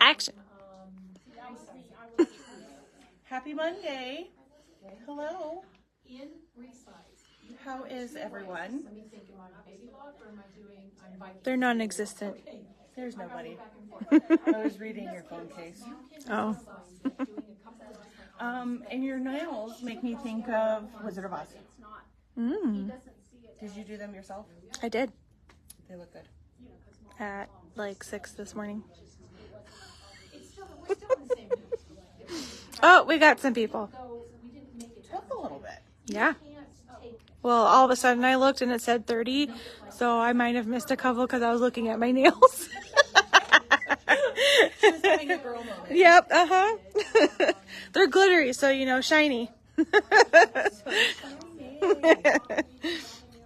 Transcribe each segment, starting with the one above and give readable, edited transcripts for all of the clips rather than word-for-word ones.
Action. Happy Monday. Hello. How is everyone? They're non-existent. There's nobody. I was reading your phone case. Oh. And your nails make me think of Wizard of Oz. Did you do them yourself? I did. They look good. At like 6 this morning. Oh, we got some people. Took a little bit. Yeah. Well, all of a sudden I looked and it said 30, so I might have missed a couple because I was looking at my nails. She was having a girl moment. Yep, uh-huh. They're glittery, so, you know, shiny.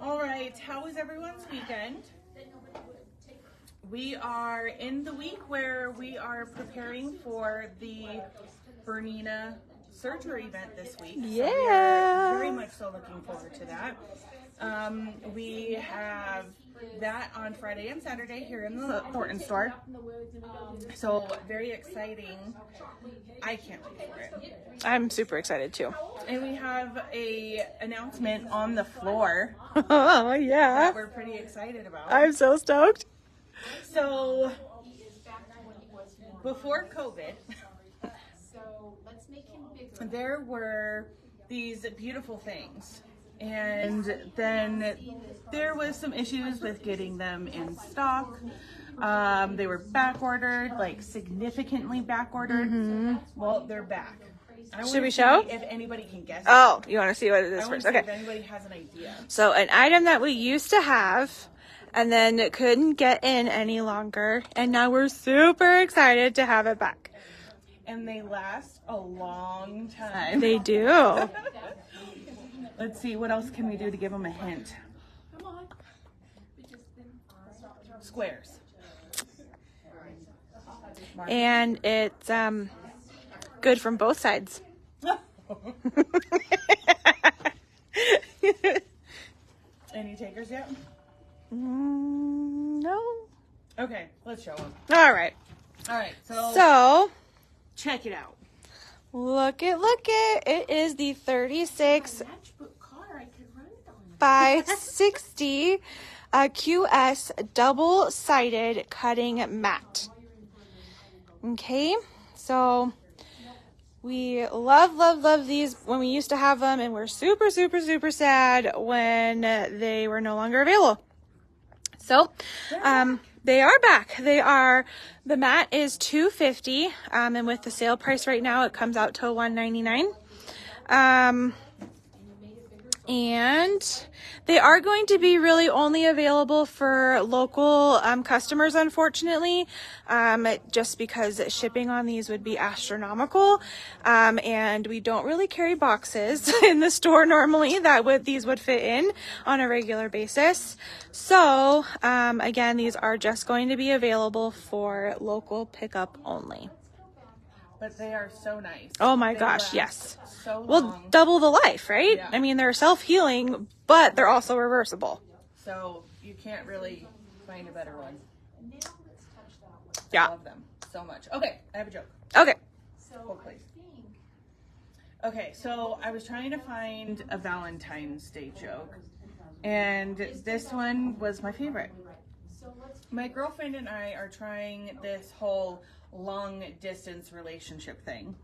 All right, how was everyone's weekend? We are in the week where we are preparing for the Bernina surgery event this week. Yeah. So we are very much so looking forward to that. We have that on Friday and Saturday here in the Thornton store. So very exciting. I can't wait for it. I'm super excited too. And we have a announcement on the floor Oh, yeah. that we're pretty excited about. I'm so stoked. So before COVID, there were these beautiful things. And then there was some issues with getting them in stock. They were back ordered, like significantly back ordered. Well, they're back. Should we show? If anybody can guess. Oh, you want to see what it is I first? want to Okay. see if anybody has an idea. So an item that we used to have and then couldn't get in any longer. And now we're super excited to have it back. And they last a long time. They do. Let's see, what else can we do to give them a hint? Squares. And it's good from both sides. Any takers yet? No. Okay, let's show them. All right. All right, So check it out. look it. It is the 36 by 60 QS double-sided cutting mat. Okay, so we love these when we used to have them, and we're super sad when they were no longer available. So they are back. The mat is $250, and with the sale price right now, it comes out to $199. And they are going to be really only available for local customers, unfortunately, just because shipping on these would be astronomical. And we don't really carry boxes in the store normally that these would fit in on a regular basis. So, again, these are just going to be available for local pickup only. But they are so nice. Oh my They gosh, last yes. So long. Well, double the life, right? Yeah. I mean, they're self-healing, but they're also reversible. So you can't really find a better one. Yeah. I love them so much. Okay, I have a joke. Okay. Hold, please. Okay, so I was trying to find a Valentine's Day joke, and this one was my favorite. My girlfriend and I are trying this whole long distance relationship thing.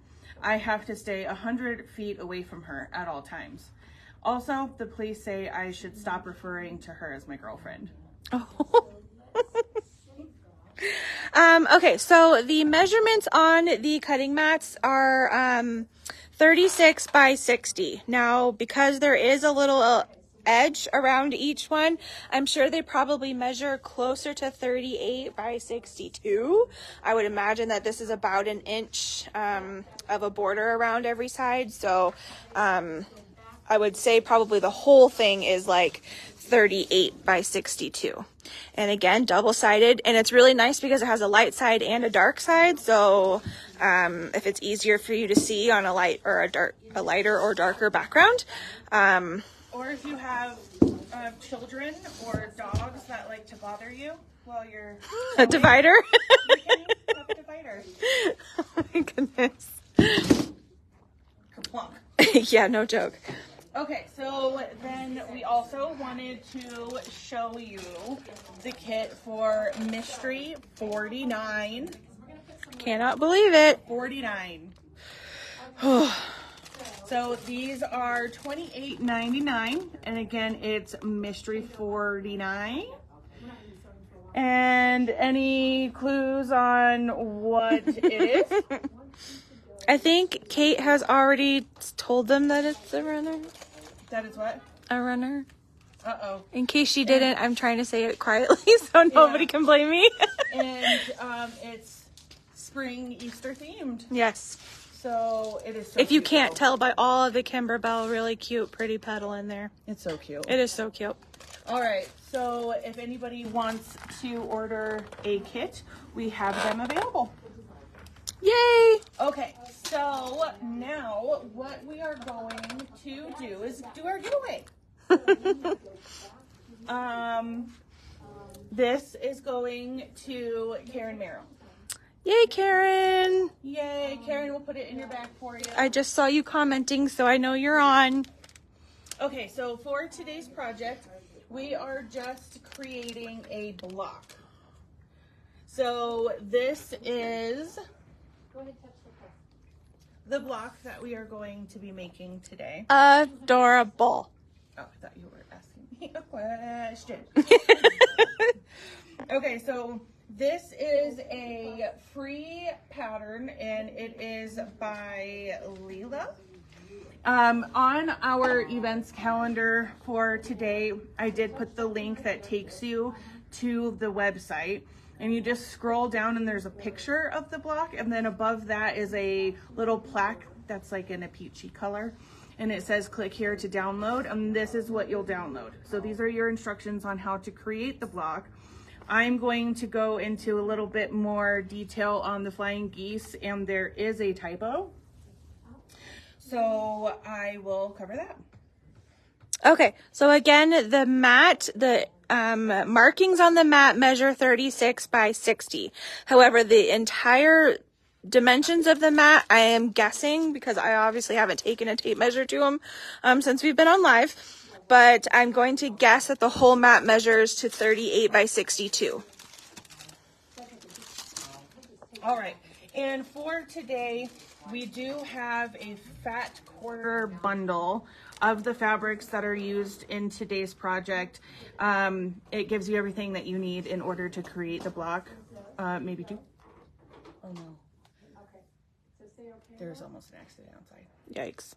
I have to stay 100 feet away from her at all times. Also, the police say I should stop referring to her as my girlfriend. Oh. Okay, so the measurements on the cutting mats are 36 by 60. Now, because there is a little edge around each one, I'm sure they probably measure closer to 38 by 62. I would imagine that this is about an inch of a border around every side. So I would say probably the whole thing is like 38 by 62. And again, double-sided, and it's really nice because it has a light side and a dark side. So if it's easier for you to see on a light or a lighter or darker background. Or if you have children or dogs that like to bother you while you're A divider. you can have a divider. Yeah, no joke. Okay, so then we also wanted to show you the kit for Mystery 49. Cannot believe it. 49. So these are $28.99, and again, it's Mystery 49. And any clues on what it is? I think Kate has already told them that it's a runner. That is what? A runner. Uh-oh. In case she didn't, I'm trying to say it quietly so nobody can blame me. And it's spring Easter themed. Yes. So it is so If you cute, can't though. tell by all of the Kimberbell really cute pretty petal in there. It's so cute. It is so cute. All right, so if anybody wants to order a kit, we have them available. Yay! Okay, so now what we are going to do is do our giveaway. This is going to Karen Merrill. Yay, Karen! Yay, Karen, we'll put it in your bag for you. I just saw you commenting, so I know you're on. Okay, so for today's project, we are just creating a block. So this is the block that we are going to be making today. Adorable. Oh, I thought you were asking me a question. Okay, so this is a free pattern, and it is by Lella. On our events calendar for today, I did put the link that takes you to the website, and you just scroll down and there's a picture of the block, and then above that is a little plaque that's like in a peachy color, and it says click here to download, and this is what you'll download. So these are your instructions on how to create the block. I'm going to go into a little bit more detail on the flying geese, and there is a typo. So I will cover that. Okay, so again, the mat, the markings on the mat measure 36 by 60. However, the entire dimensions of the mat, I am guessing, because I obviously haven't taken a tape measure to them since we've been on live, but I'm going to guess that the whole mat measures to 38 by 62. All right, and for today, we do have a fat quarter bundle of the fabrics that are used in today's project. It gives you everything that you need in order to create the block. Maybe two. Oh no. There's almost an accident outside. Yikes.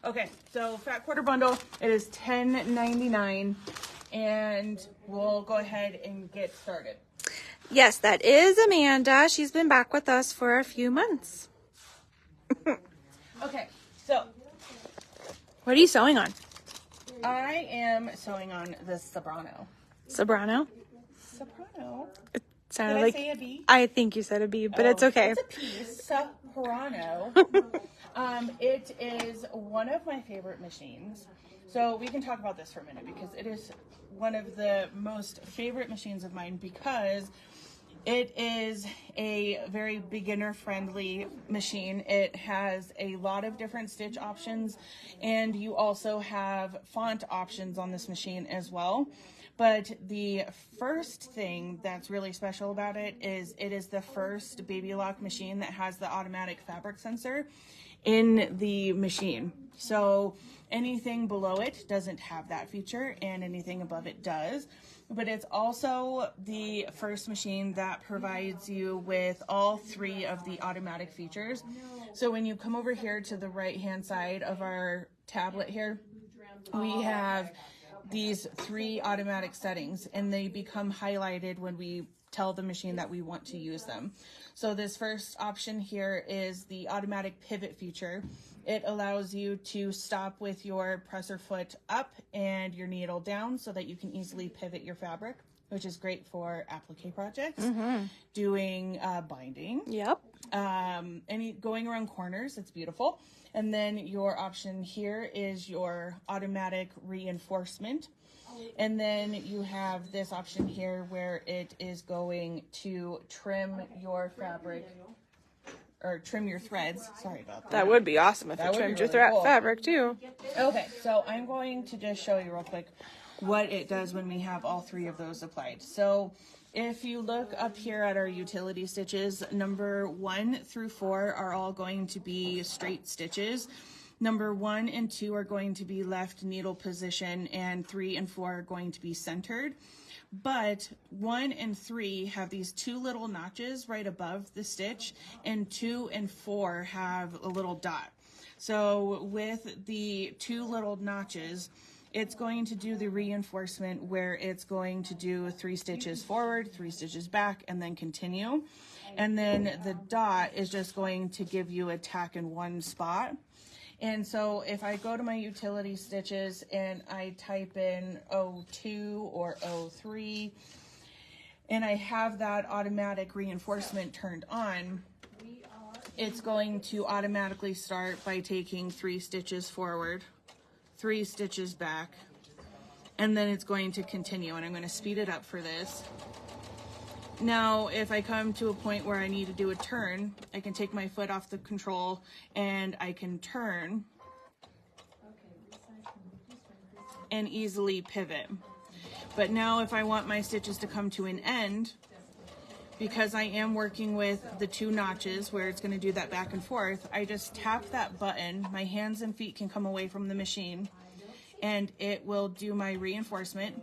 Okay, so fat quarter bundle, it is $10.99, and we'll go ahead and get started. Yes, that is Amanda. She's been back with us for a few months. Okay, so What are you sewing on? I am sewing on the Soprano. Soprano? Soprano? It sounded Did I like say a B? I think you said a B, but it's okay. It's a P. Soprano. It is one of my favorite machines. So we can talk about this for a minute because it is one of the most favorite machines of mine because it is a very beginner-friendly machine. It has a lot of different stitch options, and you also have font options on this machine as well. But the first thing that's really special about it is the first baby lock machine that has the automatic fabric sensor in the machine. So anything below it doesn't have that feature, and anything above it does. But it's also the first machine that provides you with all three of the automatic features. So when you come over here to the right hand side of our tablet here, we have these three automatic settings, and they become highlighted when we tell the machine that we want to use them. So this first option here is the automatic pivot feature. It allows you to stop with your presser foot up and your needle down so that you can easily pivot your fabric, which is great for applique projects, doing binding. Yep. Going around corners, it's beautiful. And then your option here is your automatic reinforcement. And then you have this option here where it is going to trim your fabric or trim your threads. Sorry about that. That would be awesome if it trimmed your fabric too. Okay, so I'm going to just show you real quick what it does when we have all three of those applied. So if you look up here at our utility stitches, number 1 through 4 are all going to be straight stitches. Number 1 and 2 are going to be left needle position, and 3 and 4 are going to be centered. But 1 and 3 have these 2 little notches right above the stitch, and 2 and 4 have a little dot. So with the 2 little notches, it's going to do the reinforcement where it's going to do 3 stitches forward, 3 stitches back, and then continue. And then the dot is just going to give you a tack in one spot. And so if I go to my utility stitches and I type in 02 or 03, and I have that automatic reinforcement turned on, it's going to automatically start by taking 3 stitches forward, 3 stitches back, and then it's going to continue. And I'm going to speed it up for this. Now, if I come to a point where I need to do a turn, I can take my foot off the control and I can turn and easily pivot. But now if I want my stitches to come to an end, because I am working with the 2 notches where it's going to do that back and forth, I just tap that button. My hands and feet can come away from the machine and it will do my reinforcement.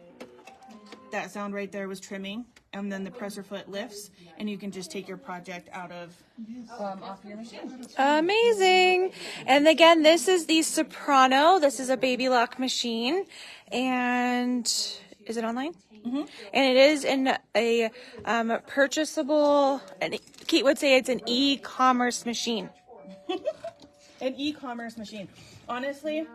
That sound right there was trimming. And then the presser foot lifts, and you can just take your project out of off your machine. Amazing. And again, this is the Soprano. This is a baby lock machine, and is it online? Mm-hmm. And it is in a purchasable. And Kate would say it's an e-commerce machine. An e-commerce machine. Honestly,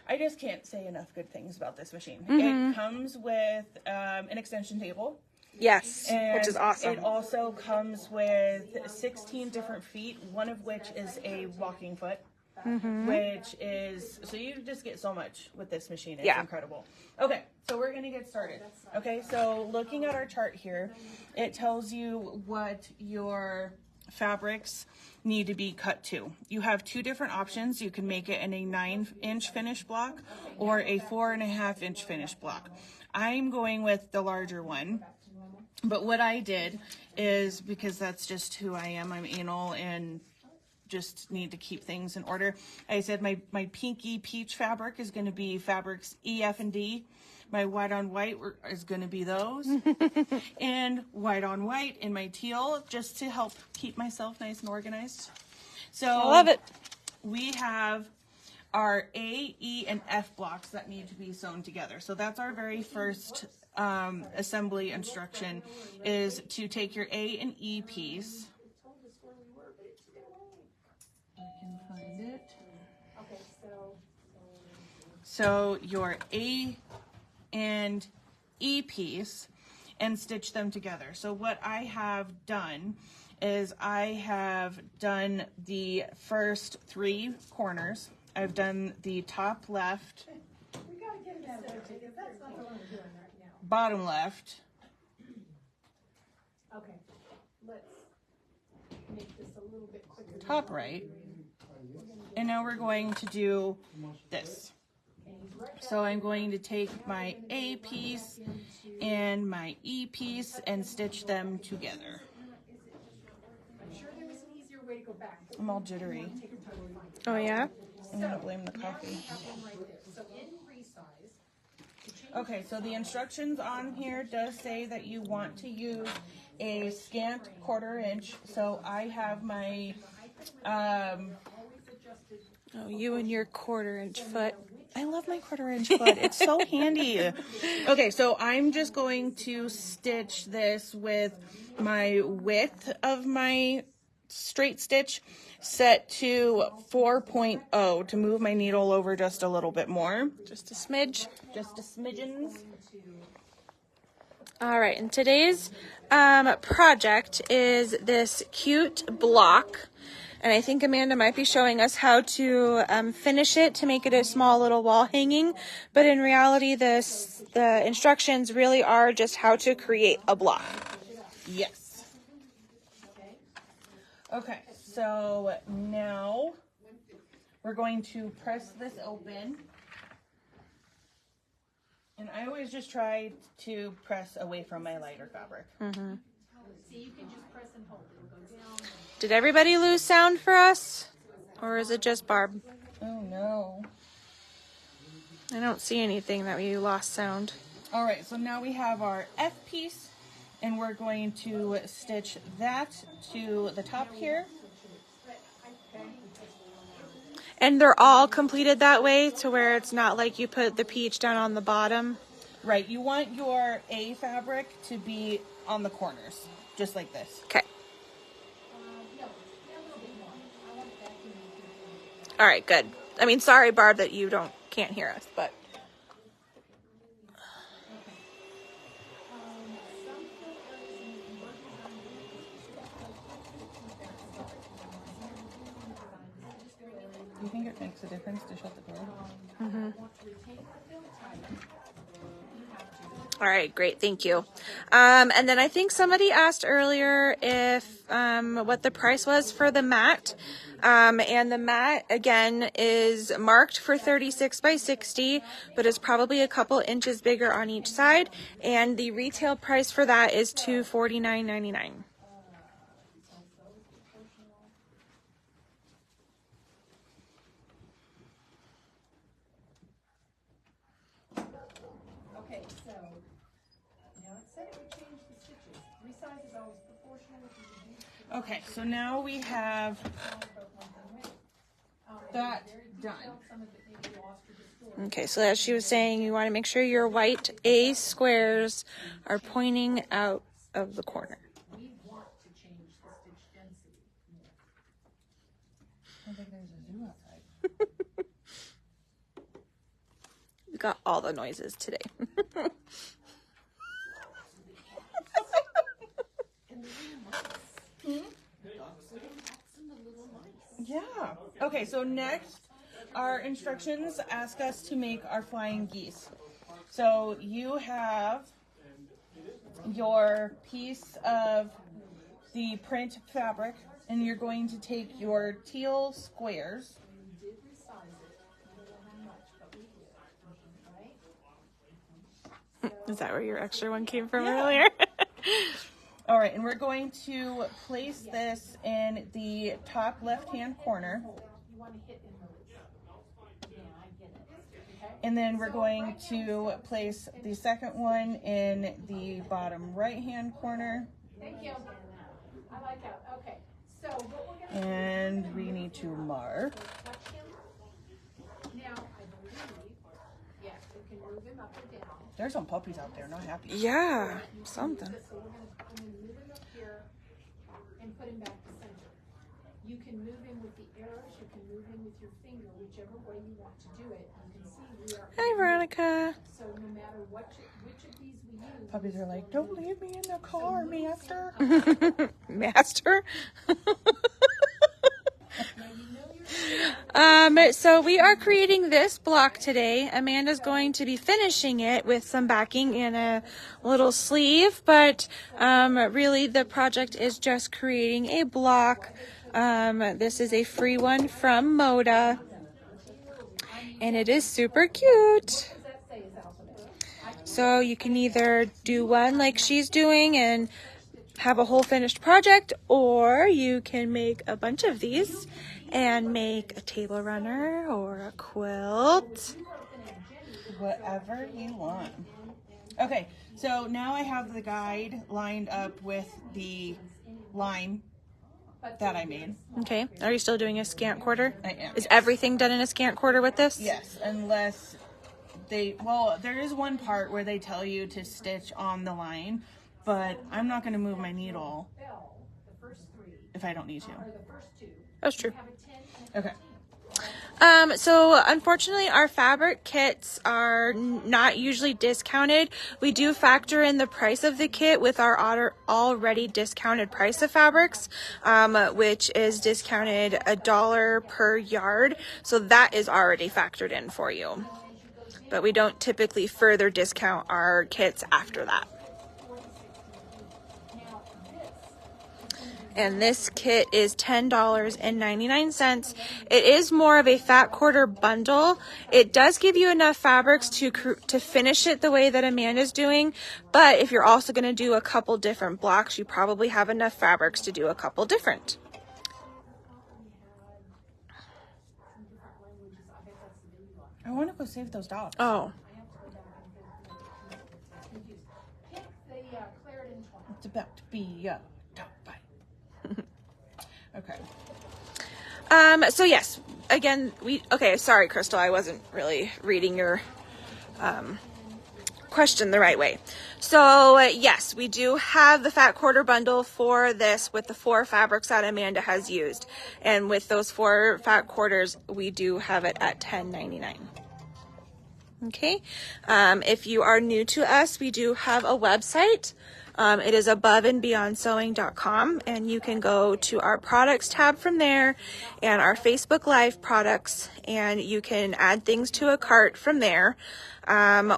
I just can't say enough good things about this machine. Mm-hmm. It comes with an extension table. Yes, which is awesome. It also comes with 16 different feet, one of which is a walking foot, which is, so you just get so much with this machine. It's incredible. Okay, so we're going to get started. Okay, so looking at our chart here, it tells you what your fabrics need to be cut to. You have 2 different options. You can make it in a 9-inch finish block or a 4.5-inch finish block. I'm going with the larger one, but what I did is, because that's just who I am, I'm anal and just need to keep things in order, I said my pinky peach fabric is going to be fabrics E, F, and D. My white on white is going to be those. And white on white in my teal, just to help keep myself nice and organized. So I love it. We have our A, E, and F blocks that need to be sewn together. So that's our very first assembly instruction, is to take your A and E piece. I can find it. So your A and E piece, and stitch them together. So what I have done is I have done the first 3 corners. I've done the top left, bottom left, top right, and now we're going to do this. So I'm going to take my A piece and my E piece and stitch them together. I'm all jittery. Oh yeah? I'm gonna blame the coffee. Okay, so the instructions on here does say that you want to use a scant 1/4 inch. So I have my oh, you and your 1/4 inch foot. I love my 1/4 inch foot. It's so handy. Okay, so I'm just going to stitch this with my width of my straight stitch set to 4.0 to move my needle over just a little bit more. Just a smidge. Just a smidgens. All right, and today's project is this cute block. And I think Amanda might be showing us how to finish it to make it a small little wall hanging. But in reality, the instructions really are just how to create a block. Yes. Okay, so now we're going to press this open. And I always just try to press away from my lighter fabric. Mm-hmm. So you can just press and hold. It'll go down. Did everybody lose sound for us? Or is it just Barb? Oh no. I don't see anything that we lost sound. All right, so now we have our F piece, and we're going to stitch that to the top here. And they're all completed that way to where it's not like you put the peach down on the bottom? Right, you want your A fabric to be on the corners, just like this. Okay. All right, good. I mean, sorry, Barb, that you can't hear us, but... Do you think it makes a difference to shut the door? Mm-hmm. All right, great, thank you. And then I think somebody asked earlier if what the price was for the mat. And the mat, again, is marked for 36 by 60, but is probably a couple inches bigger on each side. And the retail price for that is $249.99. Okay, so now it said it would change the stitches. Resize is always proportional with the reduced. Okay, so now we have that done. Some of it maybe lost or distorted. Okay, so as she was saying, you want to make sure your white A squares are pointing out of the corner. We want to change the stitch density. I think there's a zoo outside. We got all the noises today. Yeah. Okay, so next, our instructions ask us to make our flying geese. So you have your piece of the print fabric, and you're going to take your teal squares. Is that where your extra one came from Yeah. earlier? All right, and we're going to place this in the top left-hand corner. You want to hit in those. Yeah, I get it. Okay. And then we're going to place the second one in the bottom right-hand corner. Thank you. I like that. Okay. So what we're gonna And we need to mark. touch him. Now I believe, yes, we can move him up or down. There's some puppies out there, not happy. Yeah, something. So we're gonna move him up here and put him back to center. You can move him with the arrows. You can move him with your finger, whichever way you want to do it. You can see we are. Hi, Veronica. So no matter which of these we use. Puppies are like, don't leave me in the car, master. Master. Now you know you're. So we are creating this block today. Amanda's going to be finishing it with some backing and a little sleeve, but really the project is just creating a block. This is a free one from Moda, and it is super cute. So you can either do one like she's doing and have a whole finished project, or you can make a bunch of these and make a table runner or a quilt. Whatever you want. Okay, so now I have the guide lined up with the line that I made. Okay, are you still doing a scant quarter? I am. Is everything done in a scant quarter with this? Yes, unless well, there is one part where they tell you to stitch on the line, but I'm not going to move my needle if I don't need to. That's true. Okay. So unfortunately our fabric kits are not usually discounted. We do factor in the price of the kit with our already discounted price of fabrics, which is discounted $1 per yard. So that is already factored in for you. But we don't typically further discount our kits after that. and this kit is $10.99. It is more of a fat quarter bundle. It does give you enough fabrics to finish it the way that Amanda's doing, but if you're also going to do a couple different blocks, you probably have enough fabrics to do a couple different. I want to go save those dogs. Oh. It's about to be a dog fight. Okay. So yes, again, okay, sorry, Crystal, I wasn't really reading your, question the right way. So yes, we do have the fat quarter bundle for this with the 4 fabrics that Amanda has used. And with those 4 fat quarters, we do have it at $10.99. Okay. If you are new to us, we do have a website. It is aboveandbeyondsewing.com, and you can go to our products tab from there and our Facebook Live products, and you can add things to a cart from there,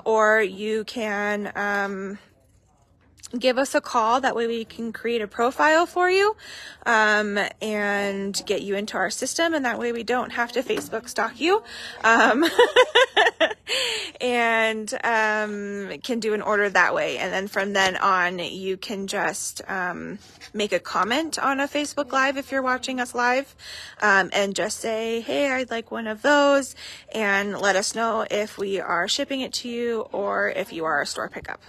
or you can give us a call. That way we can create a profile for you and get you into our system, and that way we don't have to Facebook stalk you. And can do an order that way. And then from then on, you can just make a comment on a Facebook Live if you're watching us live, and just say, hey, I'd like one of those, and let us know if we are shipping it to you or if you are a store pickup.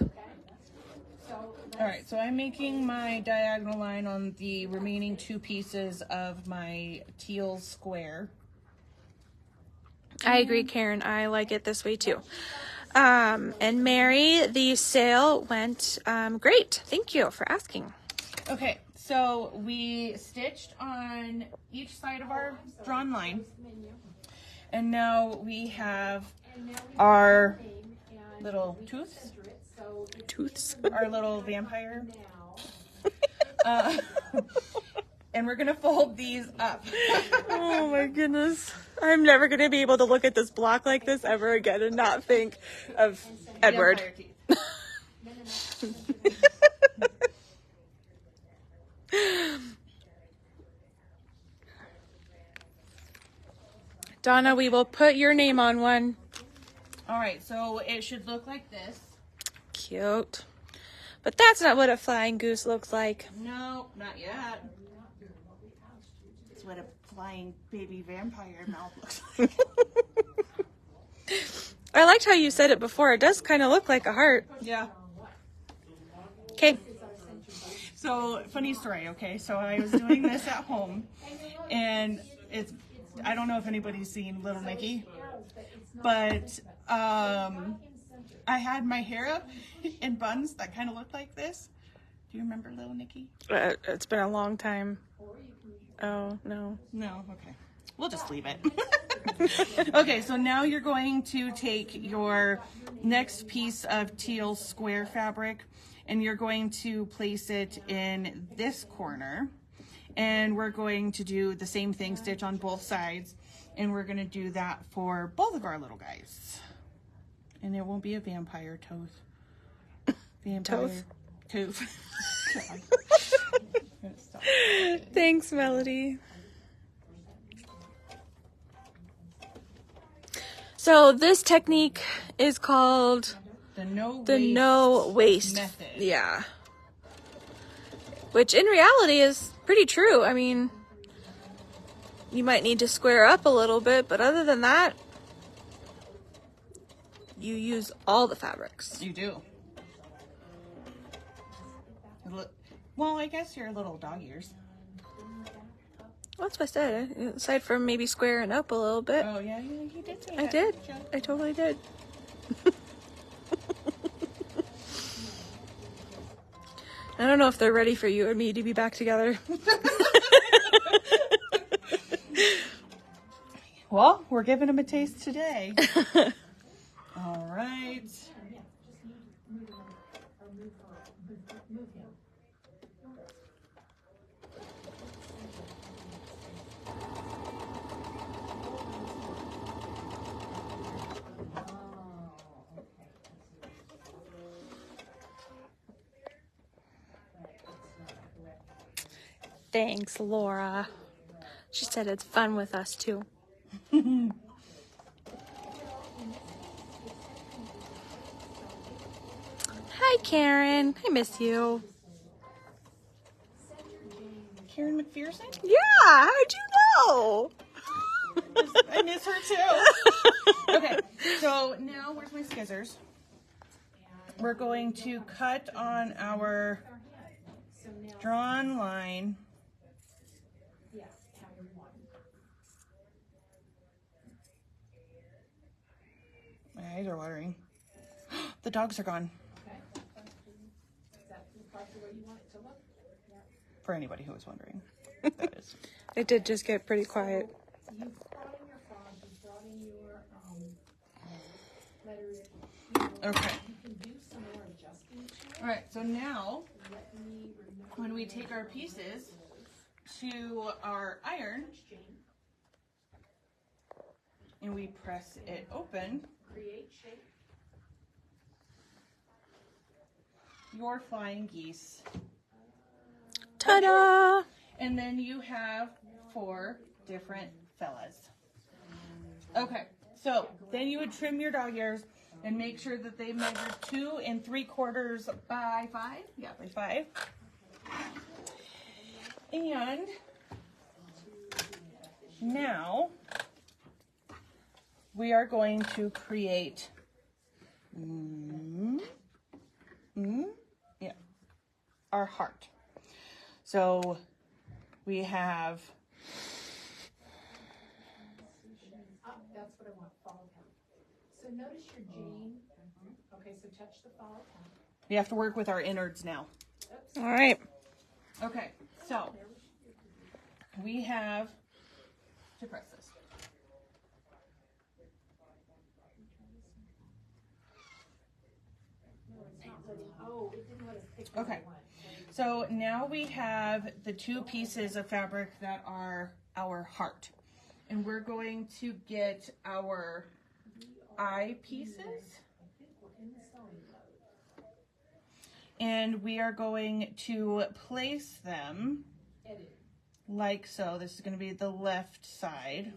All right, so I'm making my diagonal line on the remaining 2 pieces of my teal square. I agree, Karen. I like it this way too. And Mary, the sale went great. Thank you for asking. Okay, so we stitched on each side of our drawn line. And now we have our little tooths. Our little vampire. And we're gonna fold these up. Oh my goodness. I'm never going to be able to look at this block like this ever again and not think of Edward. Donna, we will put your name on one. All right, so it should look like this. Cute. But that's not what a flying goose looks like. No, not yet. It's what a flying baby vampire mouth looks like. I liked how you said it before. It does kind of look like a heart. Yeah. Okay. So, funny story, okay? So I was doing this at home, and I don't know if anybody's seen Little Nicky, but I had my hair up in buns that kind of looked like this. Do you remember Little Nicky? It's been a long time. Oh, no. No, okay. We'll just leave it. Okay, so now you're going to take your next piece of teal square fabric and you're going to place it in this corner. And we're going to do the same thing, stitch on both sides. And we're going to do that for both of our little guys. And it won't be a vampire tooth. Vampire tooth. Thanks, Melody. So this technique is called the no waste method. Yeah. Which in reality is pretty true. I mean, you might need to square up a little bit, but other than that, you use all the fabrics. You do. Well, I guess your little dog ears. Well, that's what I said. Aside from maybe squaring up a little bit. Oh, yeah, you did say that. I did. I totally did. I don't know if they're ready for you and me to be back together. Well, we're giving them a taste today. All right. Thanks, Laura. She said it's fun with us too. Hi, Karen. I miss you. Karen McPherson? Yeah, how'd you know? I miss her too. Okay, so now where's my scissors? We're going to cut on our drawn line. My eyes are watering. The dogs are gone. For anybody who was wondering. That is. It did just get pretty quiet. You've brought in your font, you've brought in your letters. Okay. You can do some more adjusting to it. All right, so now Let me remember when we take our pieces to our iron and we press it open, create shape. your flying geese. Ta-da! And then you have 4 different fellas. Okay, so then you would trim your dog ears and make sure that they measure 2 3/4 by 5. Yeah, by 5. And now we are going to create our heart. So we have That's what I want, follow count. So notice your Jane. Okay, so touch the follow count. we have to work with our innards now. All right. Okay, so we have to press this. Oh, it didn't let us pick Okay, so now we have the 2 pieces of fabric that are our heart. And we're going to get our eye pieces. And we are going to place them like so. This is going to be the left side.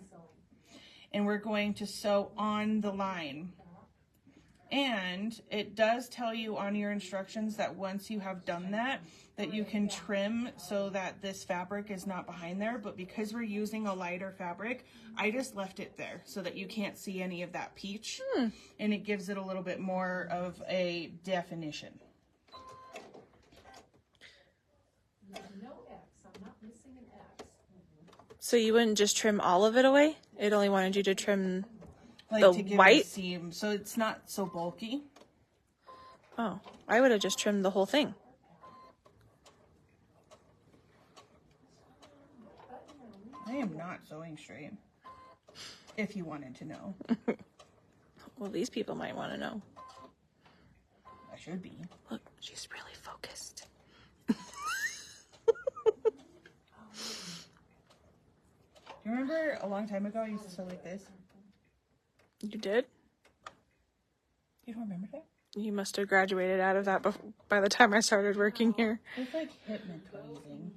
And we're going to sew on the line. And it does tell you on your instructions that once you have done that you can trim so that this fabric is not behind there. But because we're using a lighter fabric, I just left it there so that you can't see any of that peach. And it gives it a little bit more of a definition. no X. I'm not missing an X. So you wouldn't just trim all of it away? It only wanted you to trim Like the to give it a white? seam so it's not so bulky. Oh, I would have just trimmed the whole thing. I am not sewing straight. If you wanted to know. Well, these people might want to know. I should be. Look, she's really focused. Do you remember a long time ago I used to sew like this? You did? You don't remember that? You must have graduated out of that by the time I started working here. It's like hypnotizing.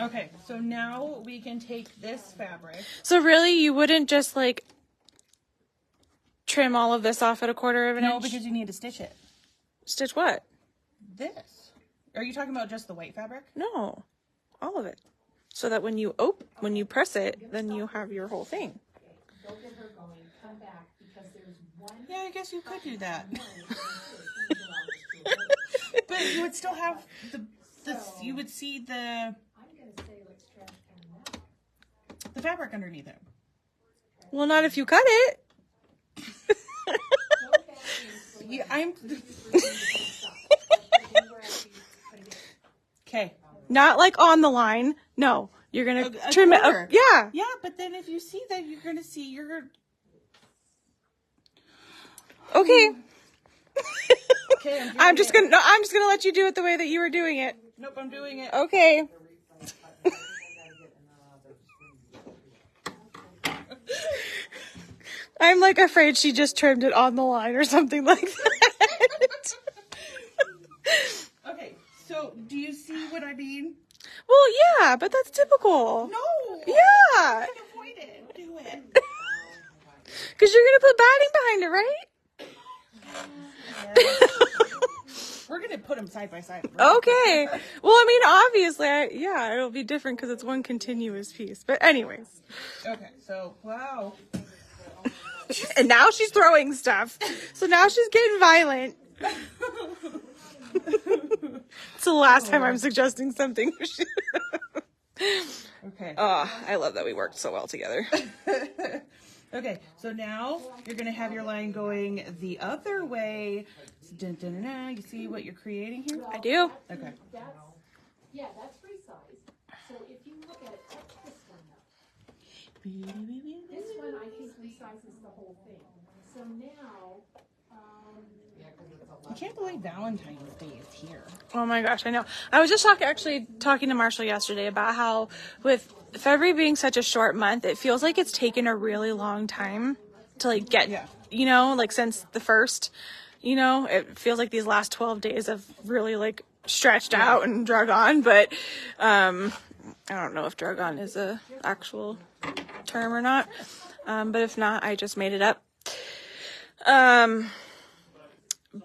Okay, so now we can take this fabric. So really, you wouldn't just like trim all of this off at 1/4 of an No, inch? because you need to stitch it. Stitch what? This. Are you talking about just the white fabric? No, all of it. So that when you press it, then you have your whole thing. Go get her going. Come back because there's one. Yeah, I guess you could do that. But you would still have you would see the I'm gonna say let's trash can that. fabric underneath it. Well, not if you cut it. Yeah, I'm okay. Not like on the line. No, you're gonna A trim it. quarter. Yeah. Yeah, but then if you see that, you're gonna see your. Okay. Okay, I'm just gonna let you do it the way that you were doing it. Nope, I'm doing it. Okay. I'm like afraid she just trimmed it on the line or something like that. Okay, so do you see what I mean? Well, yeah, but that's typical. No. Yeah. I can avoid it. Do it. Because you're going to put batting behind it, right? We're gonna put them side by side. Okay. Well, I mean, obviously, yeah, it'll be different because it's one continuous piece. But anyways. Okay, so wow. And now she's throwing stuff. So now she's getting violent. It's the last time I'm suggesting something. Okay. Oh, I love that we worked so well together. Okay, so now you're gonna have your line going the other way. Dun, dun, dun, dun. You see what you're creating here? I do. Okay. That's resized. So if you look at it, that's this one though. This one I think resizes the whole thing. So now, I can't believe Valentine's Day is here. Oh my gosh, I know. I was just talking to Marshall yesterday about how with February being such a short month, it feels like it's taken a really long time to like get, you know, like since the first, you know, it feels like these last 12 days have really like stretched out and drug on, but I don't know if drug on is a actual term or not. But if not, I just made it up.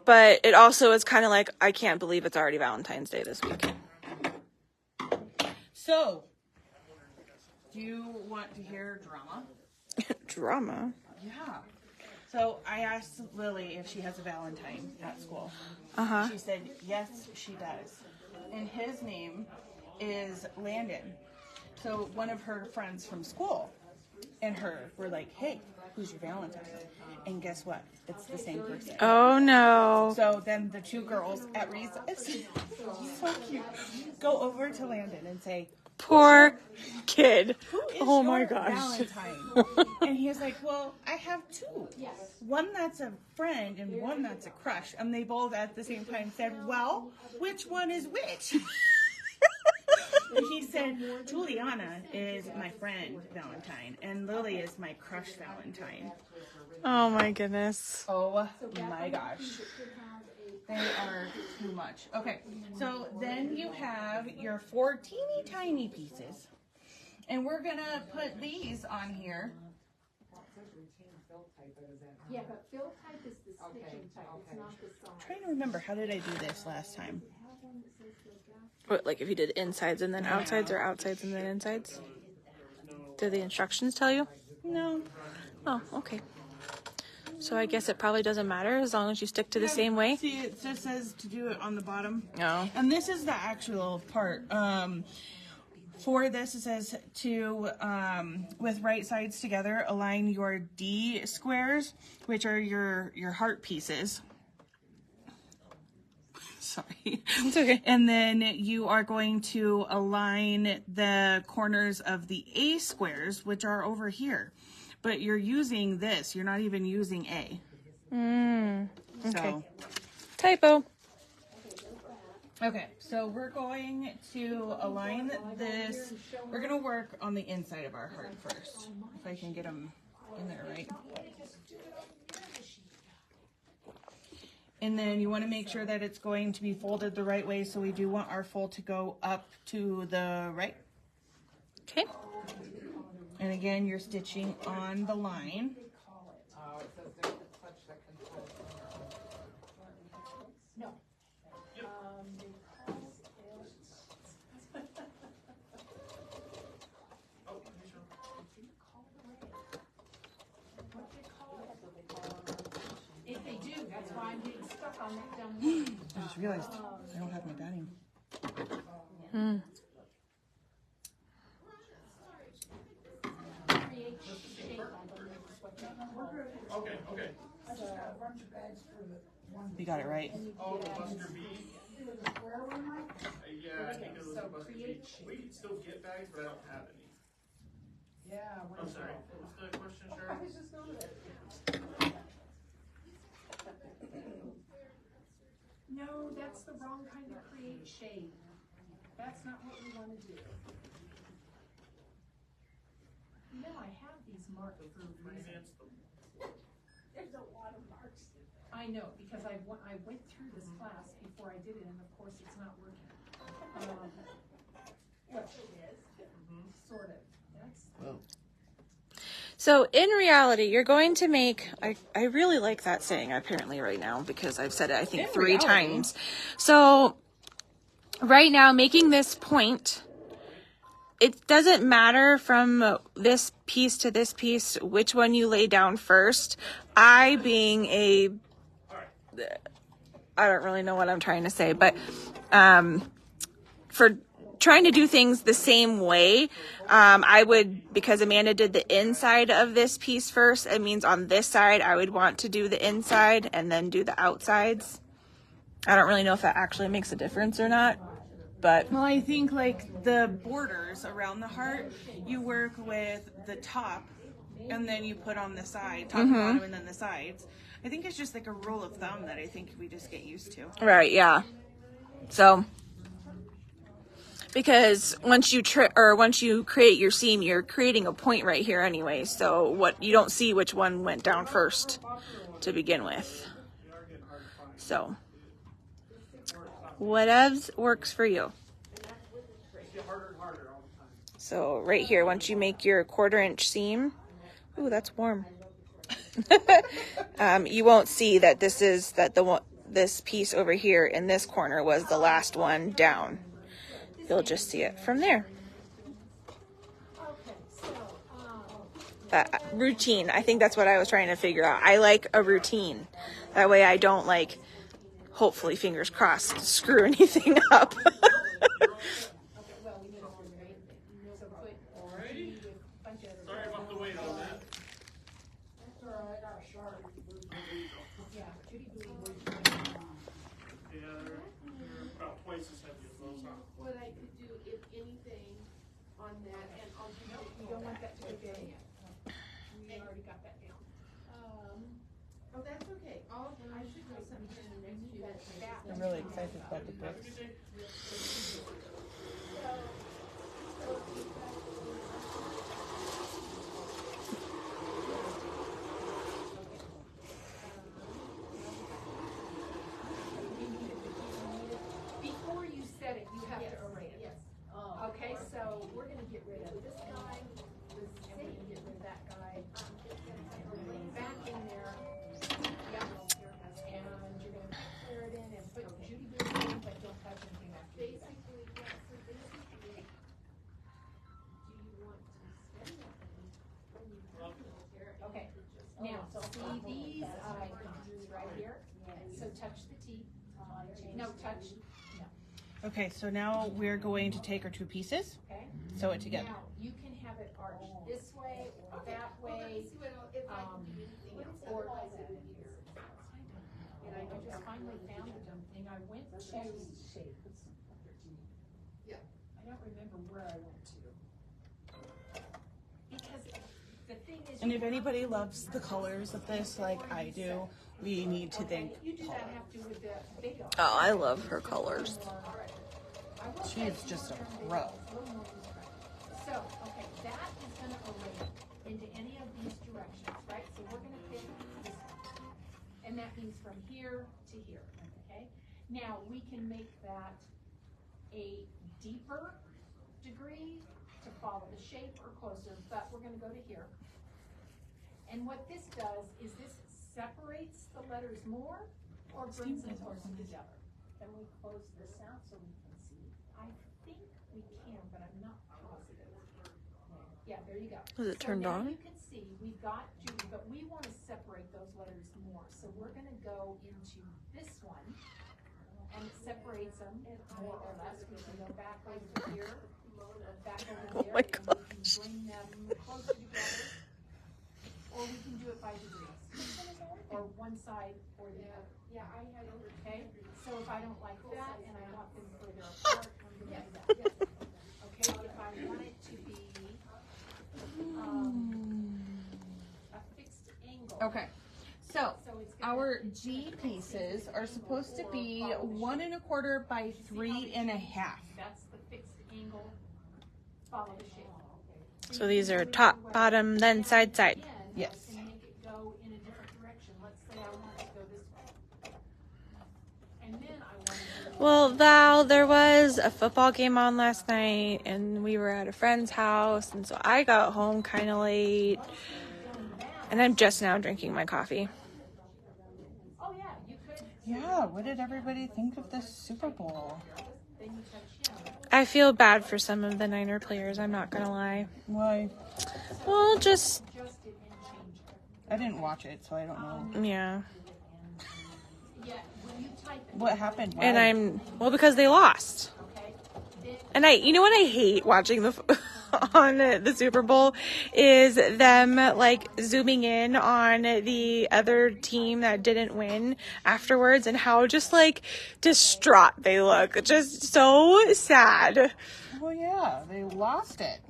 But it also is kind of like, I can't believe it's already Valentine's Day this week. So, do you want to hear drama? Drama? Yeah. So I asked Lily if she has a Valentine at school. Uh-huh. She said, yes, she does. And his name is Landon. So one of her friends from school and her were like, hey, who's your Valentine? And guess what? It's the same person. Oh, no. So then the two girls at recess, so cute, go over to Landon and say, Poor kid. who is Oh your my gosh. Valentine? And he's like, well, I have two. One that's a friend and one that's a crush. And they both at the same time said, well, which one is which? And he said, Juliana is my friend Valentine and Lily is my crush Valentine. Oh my goodness. Oh my gosh. They are too much. Okay, so then you have your 4 teeny tiny pieces. And we're gonna put these on here. yeah, but fill type is the stitching type, it's not the size. I'm trying to remember, how did I do this last time? What, like if you did insides and then outsides or outsides and then insides? Did the instructions tell you? No. Oh, okay. So I guess it probably doesn't matter as long as you stick to the same way. See, it just says to do it on the bottom. No. And this is the actual part. For this, it says to, with right sides together, align your D squares, which are your heart pieces. Sorry. It's okay. And then you are going to align the corners of the A squares, which are over here. But you're using this. You're not even using A. Okay. So. Typo. Okay, so we're going to align this. We're going to work on the inside of our heart first. If I can get them in there right. And then you want to make sure that it's going to be folded the right way. So we do want our fold to go up to the right. Okay. And again, you're stitching on the line. No. If they do, that's why I'm getting stuck on that down there. I just realized I don't have my batting. Okay. You got it right. Oh, cluster B? Yeah, I think it was cluster B. We can still get bags, but I don't have any. I'm sorry, what's the question, Sharon? No, that's the wrong kind of create shade. That's not what we want to do. You know, I have these marked for a reason. There's a lot of marks. I know, because I went through this class before I did it, and of course it's not working. Well, it is, sort of. That's. Well, So in reality, you're going to make, I really like that saying apparently right now because I've said it, I think, 3 times. So right now, making this point, it doesn't matter from this piece to this piece, which one you lay down first. I don't really know what I'm trying to say, but for trying to do things the same way, I would, because Amanda did the inside of this piece first, it means on this side I would want to do the inside and then do the outsides. I don't really know if that actually makes a difference or not, but Well, I think like the borders around the heart, you work with the top and then you put on the side, top and bottom, and then the sides. I think it's just like a rule of thumb that I think we just get used to. right, yeah. So because once you create your seam, you're creating a point right here anyway. So what you don't see which one went down first to begin with. So whatevs works for you. So right here, once you make your 1/4 inch seam, ooh, that's warm. You won't see that this piece over here in this corner was the last one down. You'll just see it from there. Routine. I think that's what I was trying to figure out. I like a routine. That way I don't, like, hopefully, fingers crossed, screw anything up. Sorry about the wait on that. Yeah, they're about twice as heavy as those, huh? What I could do, if anything, on that, and I'll do that, you don't want that to go down yet. We already got that down. Oh, that's okay. I should know something in the next few minutes. I'm really excited about the books. Before you set it, you have to array it. Yes. Okay, so we're gonna get rid of this guy, and we're gonna get rid of that guy. Back in there. Yep. And you're gonna clear it in and put Judy Boo in, but don't touch anything after you do that. Okay, now, see these items right here? So touch the teeth. No, touch, no, Okay, so now we're going to take our 2 pieces, okay? sew it together. Now, you can have it arched this way or that way, or. And I just finally found the dumb thing, I went to. Yeah. I don't remember where I went to. Because the thing is. And if anybody loves the colors of this like I do, we need to thank You do Paula. not have to with the big arm. Oh, I love her colors. She is just a pro. So, okay, that is gonna array into any of these directions, right? So we're gonna pick this one. And that means from here to here, okay? Now, we can make that a deeper degree to follow the shape or closer, but we're gonna go to here. And what this does is this separates the letters more or brings them closer together. Can we close this out so we can see? I think we can, but I'm not positive. Yeah, there you go. Is it turned So now on? you can see we've got Judy, but we want to separate those letters more. So we're going to go into this one, and it separates them more or less. We can go back over to here, or back over there, my and we can bring them closer together. Or we can do it by degrees, or one side or the other. Yeah, I had over. Okay, so if I don't like that and I want them further apart, I'm gonna do that. Okay, if I want it to be, a fixed angle. Okay, so So it's gonna. our G pieces are supposed to be 1 1/4 by 3 1/2. That's the fixed angle, follow the shape. So these are top, bottom, then side, side. Yes. And make it go in a different direction Well, Val, there was a football game on last night, and we were at a friend's house, and so I got home kind of late, and I'm just now drinking my coffee. Yeah, what did everybody think of this Super Bowl? I feel bad for some of the Niner players, I'm not gonna lie. Why? Well, just, I didn't watch it, so I don't know. yeah. What happened? Why? And because they lost. And you know what I hate watching on the Super Bowl is them like zooming in on the other team that didn't win afterwards and how just like distraught they look. Just so sad. Well, yeah, they lost it.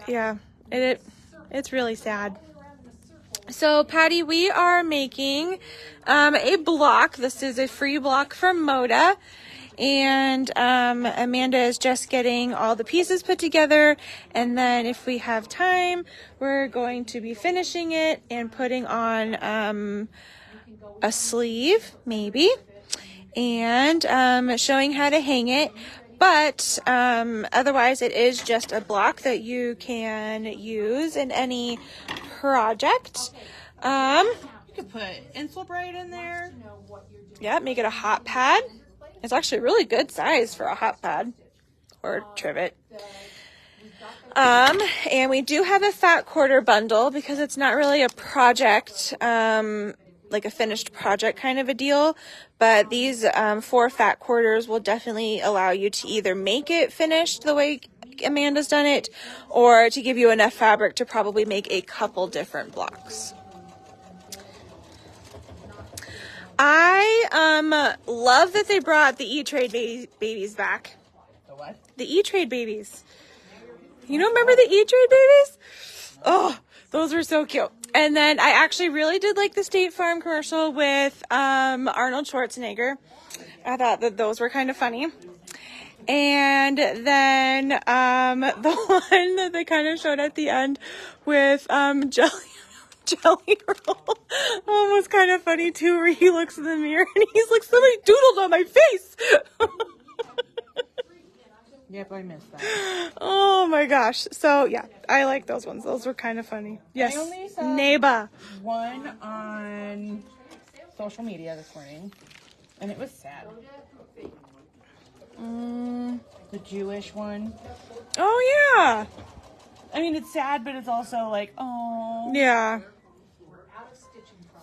Yeah, it's really sad. So, Patty, we are making a block. This is a free block from Moda. And Amanda is just getting all the pieces put together. And then if we have time, we're going to be finishing it and putting on a sleeve, maybe. And showing how to hang it. But otherwise, it is just a block that you can use in any project. You could put Insulbright in there. Yeah, make it a hot pad. It's actually a really good size for a hot pad or trivet. And we do have a fat quarter bundle because it's not really a project, like a finished project kind of a deal. But these 4 fat quarters will definitely allow you to either make it finished the way Amanda's done it, or to give you enough fabric to probably make a couple different blocks. I love that they brought the E-Trade babies back. The what? The E-Trade babies. You don't remember the E-Trade babies? Oh, those were so cute. And then I actually really did like the State Farm commercial with Arnold Schwarzenegger. I thought that those were kind of funny. And then the one that they kind of showed at the end with Jelly Roll was kind of funny too, where he looks in the mirror and he's like, somebody doodled on my face. Yep, I missed that. Oh my gosh. So yeah, I like those ones. Those were kind of funny. Yes. I only saw Neba. one on social media this morning, and it was sad. The Jewish one. Oh yeah. I mean, it's sad, but it's also like, oh. Yeah.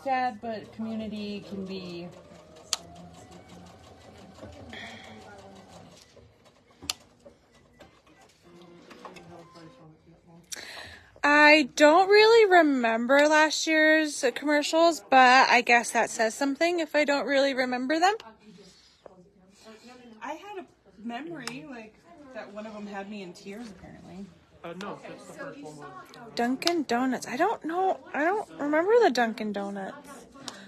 Sad, but community can be. I don't really remember last year's commercials, but I guess that says something if I don't really remember them. I had a memory, like, that one of them had me in tears, apparently. No, that's the first one. Dunkin' Donuts. I don't know. I don't remember the Dunkin' Donuts.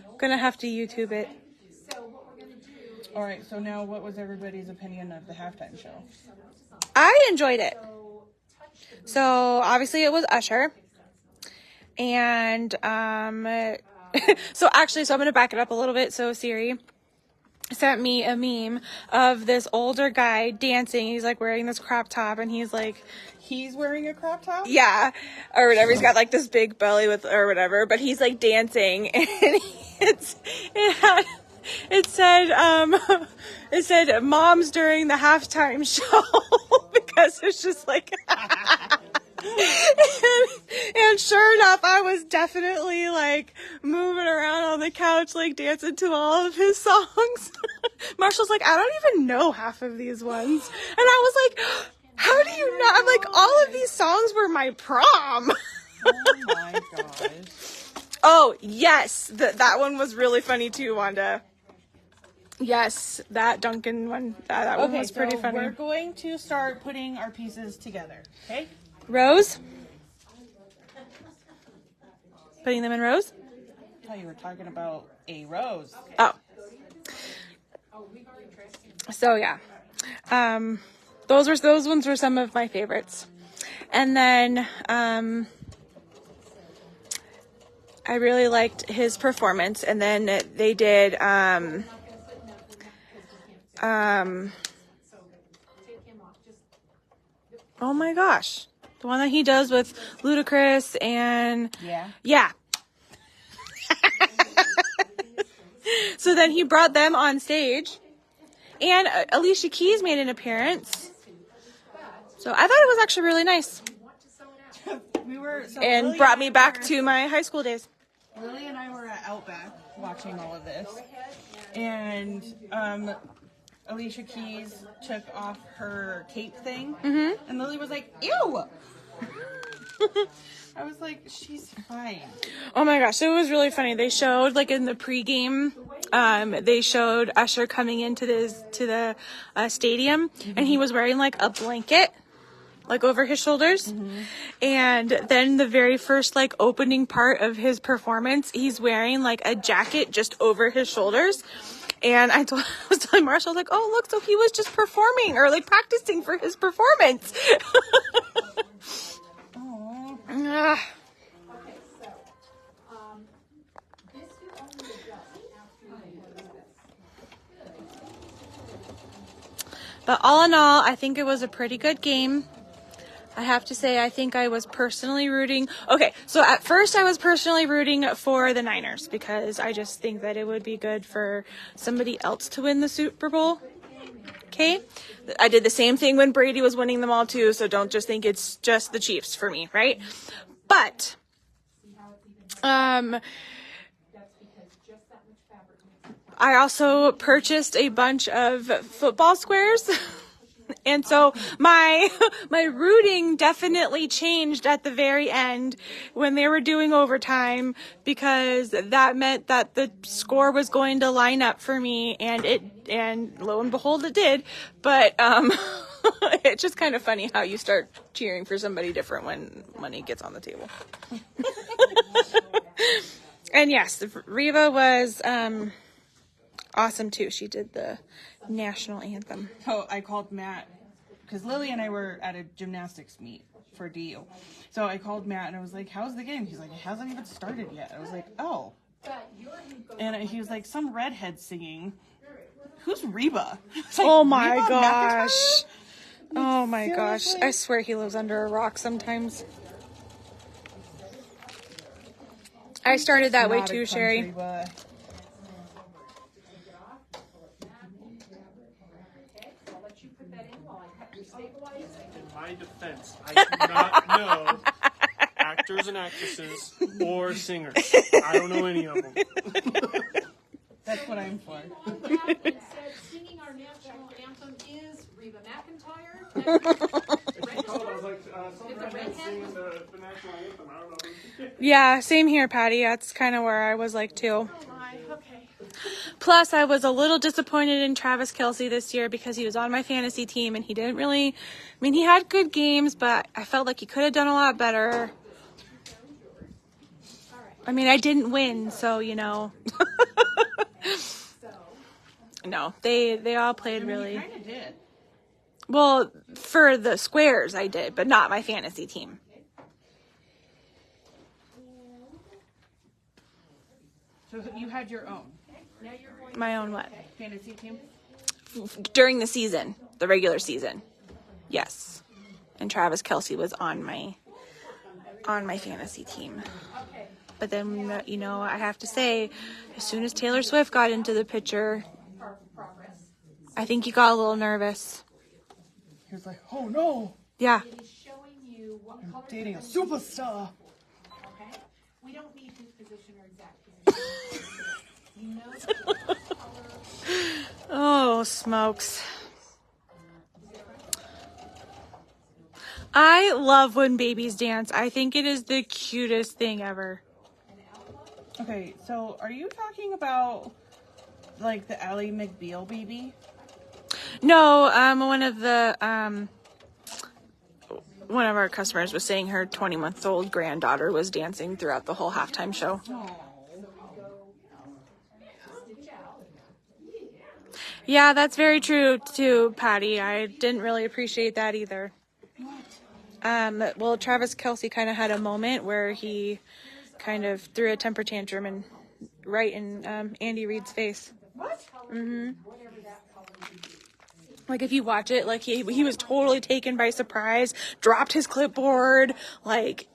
I'm gonna have to YouTube it. All right, so now what was everybody's opinion of the halftime show? I enjoyed it. So obviously it was Usher. And so I'm gonna back it up a little bit. So Siri sent me a meme of this older guy dancing. He's like wearing this crop top and he's like, He's wearing a crop top? yeah, or whatever. He's got like this big belly with, or whatever, but he's like dancing and it said moms during the halftime show because it's just like, and sure enough, I was definitely like moving around on the couch, like dancing to all of his songs. Marshall's like, I don't even know half of these ones. And I was like, how do you not? I'm like, all of these songs were my prom. Oh my gosh. Oh, yes. That one was really funny too, Wanda. Yes, that Duncan one. That one was pretty funny. We're going to start putting our pieces together, okay? Rows? Putting them in rows? I thought you were talking about a rose. Oh. So yeah. Those ones were some of my favorites. And then I really liked his performance. And then they did So take him off. Just Oh my gosh. The one that he does with Ludacris and Yeah. yeah. So then he brought them on stage, and Alicia Keys made an appearance. So I thought it was actually really nice, and Lily brought me and back to my high school days. Lily and I were at Outback watching all of this, and Alicia Keys took off her cape thing, and Lily was like, "Ew." I was like, "She's fine." Oh my gosh, it was really funny. They showed, like, in the pregame, they showed Usher coming into the stadium, and he was wearing like a blanket, like over his shoulders. And then the very first like opening part of his performance, he's wearing like a jacket just over his shoulders. And I was telling Marshall, like, oh look, so he was just performing or like practicing for his performance. Aww. okay. So this you only adjust after you do this. But all in all, I think it was a pretty good game. I have to say, I think I was personally rooting. Okay, so at first I was personally rooting for the Niners because I just think that it would be good for somebody else to win the Super Bowl. Okay? I did the same thing when Brady was winning them all too, so don't just think it's just the Chiefs for me, right? But, I also purchased a bunch of football squares. And so my rooting definitely changed at the very end when they were doing overtime, because that meant that the score was going to line up for me, and lo and behold it did. But it's just kind of funny how you start cheering for somebody different when money gets on the table. And yes, Reva was awesome too. She did the national anthem. So I called Matt because Lily and I were at a gymnastics meet for DU. So I called Matt and I was like, "How's the game?" He's like, "It hasn't even started yet." I was like, "Oh." And he was like, "Some redhead singing." Who's Reba? Like, Oh my Reba gosh. McEntire? Oh my gosh. Seriously? I swear he lives under a rock sometimes. I started that way Not a too, country Sherry. boy. In my defense, I do not know actors and actresses or singers. I don't know any of them. That's what I'm for. On that and said singing our national anthem is Reba McEntire. I was like, some redhead singing the national anthem. I don't know. Yeah, same here, Patty. That's kind of where I was like too. Okay. Plus, I was a little disappointed in Travis Kelce this year because he was on my fantasy team and he didn't really, I mean, he had good games, but I felt like he could have done a lot better. I mean, I didn't win, so, you know. No, they all played really. You kind of did. Well, for the squares I did, but not my fantasy team. So you had your own My own what? fantasy team? During the season, the regular season. Yes. And Travis Kelce was on my fantasy team. But then, you know, I have to say, as soon as Taylor Swift got into the picture, I think he got a little nervous. He was like, "Oh no, Yeah. Showing you what color dating a superstar." okay? We don't need his position or exact position. You know the color. Oh, smokes. I love when babies dance. I think it is the cutest thing ever. Okay, so are you talking about like the Ally McBeal baby? No, one of our customers was saying her 20-month-old granddaughter was dancing throughout the whole halftime show. Yeah, that's very true too, Patty. I didn't really appreciate that either. Well, Travis Kelce kind of had a moment where he kind of threw a temper tantrum and right in Andy Reid's face. What? Mm-hmm. Like if you watch it, like he was totally taken by surprise, dropped his clipboard, like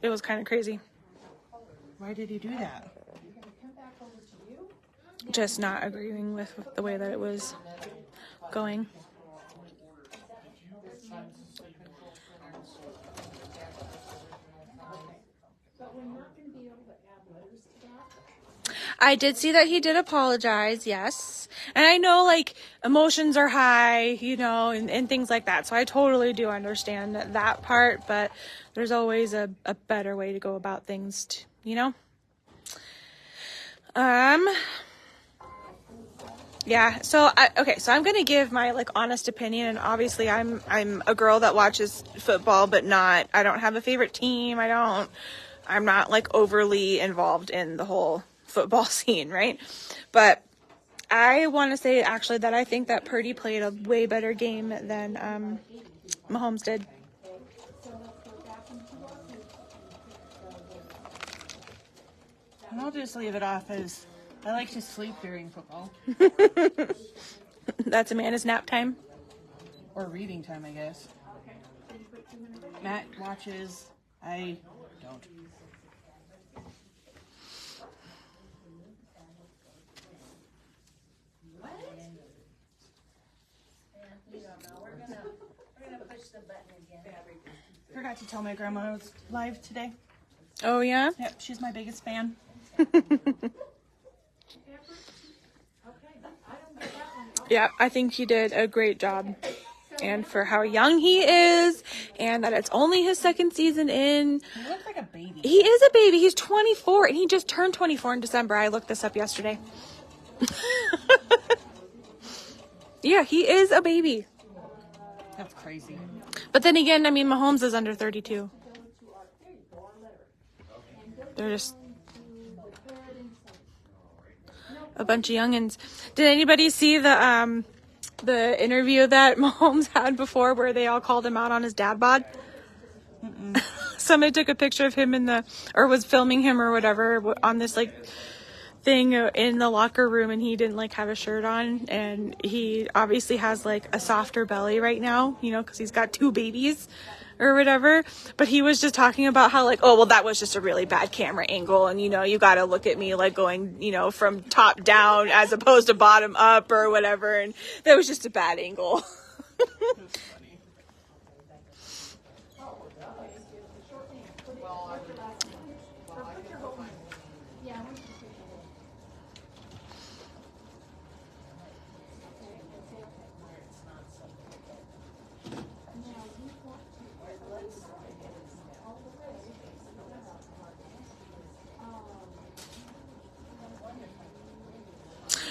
it was kind of crazy. Why did he do that? Just not agreeing with the way that it was going. I did see that he did apologize, yes. And I know, like, emotions are high, you know, and things like that. So I totally do understand that part, but there's always a better way to go about things, you know? Yeah, so I'm going to give my, like, honest opinion, and obviously I'm a girl that watches football, but I don't have a favorite team. I'm not, like, overly involved in the whole football scene, right? But I want to say actually that I think that Purdy played a way better game than Mahomes did. And I'll just leave it off as I like to sleep during football. That's Amanda's nap time. Or reading time, I guess. Matt watches. I don't. Forgot to tell my grandma I was live today. Oh, yeah? Yep, she's my biggest fan. Yeah, I think he did a great job. And for how young he is, and that it's only his second season in. He looks like a baby. He is a baby. He's 24, and he just turned 24 in December. I looked this up yesterday. Yeah, he is a baby. That's crazy. But then again, I mean, Mahomes is under 32. They're just a bunch of youngins. Did anybody see the interview that Mahomes had before where they all called him out on his dad bod? Somebody took a picture of him or was filming him or whatever on this like thing in the locker room, and he didn't like have a shirt on, and he obviously has like a softer belly right now, you know, because he's got 2 babies or whatever. But he was just talking about how like, oh well, that was just a really bad camera angle, and you know, you got to look at me like going, you know, from top down as opposed to bottom up or whatever, and that was just a bad angle.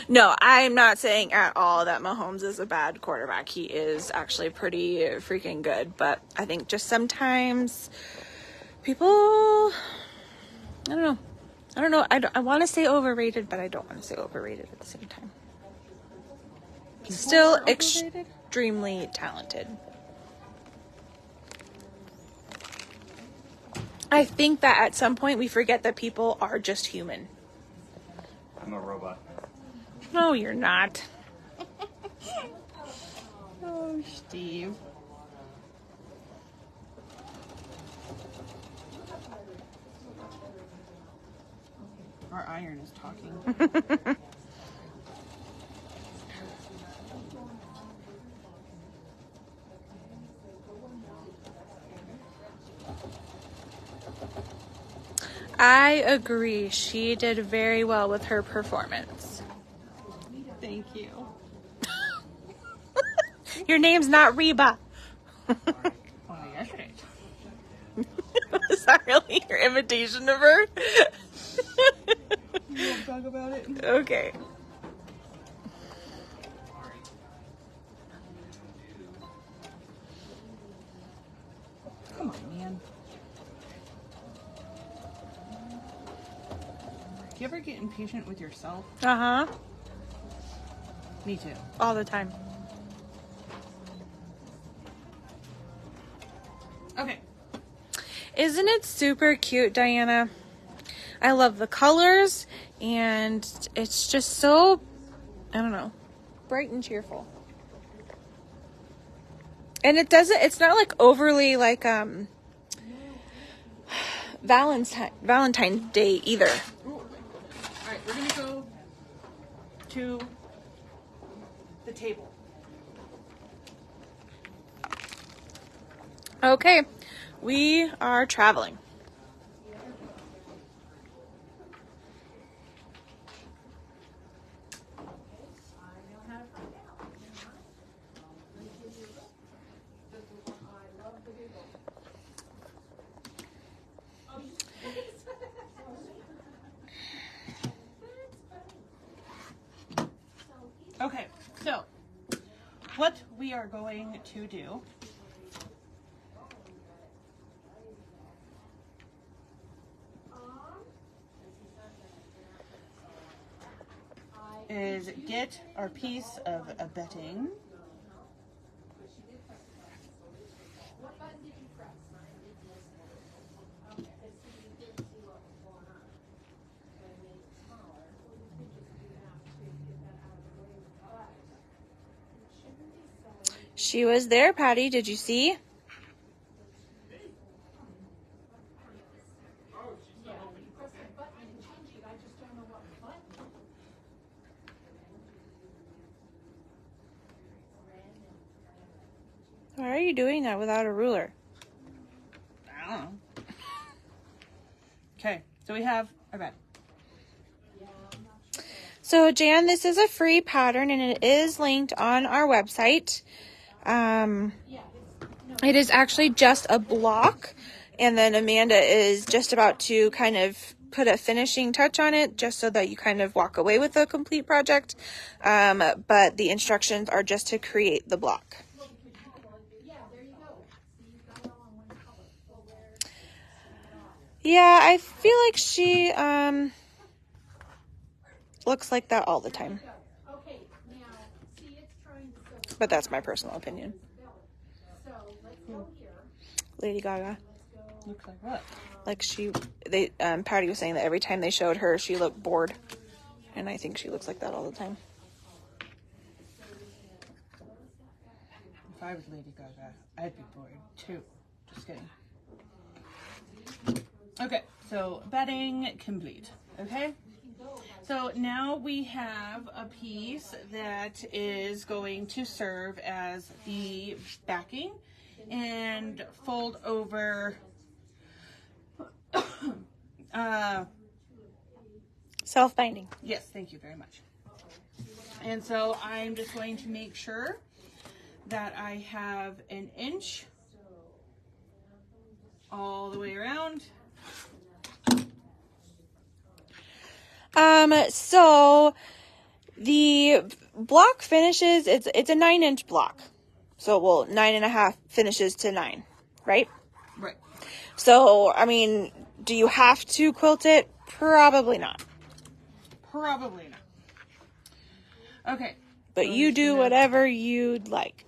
No, I'm not saying at all that Mahomes is a bad quarterback. He is actually pretty freaking good. But I think just sometimes people, I don't know. I want to say overrated, but I don't want to say overrated at the same time. He's still extremely talented. I think that at some point we forget that people are just human. I'm a robot. No, you're not. Oh, Steve. Our iron is talking. I agree. She did very well with her performance. Thank you. Your name's not Reba. Oh, yesterday. Is that really your imitation of her? You won't talk about it? Okay. Come on, man. Do you ever get impatient with yourself? Uh-huh. Me too. All the time. Okay. Isn't it super cute, Diana? I love the colors, and it's just so, I don't know. bright and cheerful. And it's not like overly like Valentine's Day either. Ooh. All right, we're gonna go to the table. Okay, we are traveling. Okay, so what we are going to do is get our piece of bedding. She was there, Patty. Did you see? Why are you doing that without a ruler? I don't know. Okay, so we have our bed. So, Jan, this is a free pattern, and it is linked on our website. It is actually just a block, and then Amanda is just about to kind of put a finishing touch on it, just so that you kind of walk away with a complete project. But the instructions are just to create the block. Yeah, I feel like she looks like that all the time. But that's my personal opinion. Lady Gaga. Looks like what? Like Patty was saying that every time they showed her, she looked bored. And I think she looks like that all the time. If I was Lady Gaga, I'd be bored too. Just kidding. Okay, so bedding complete. Okay? So now we have a piece that is going to serve as the backing and fold over Self-binding. yes, thank you very much. And so I'm just going to make sure that I have an inch all the way around. So the block finishes, it's a 9-inch block. So, 9.5 finishes to 9, right? Right. So, I mean, do you have to quilt it? Probably not. Probably not. Okay. But so you do whatever you'd like.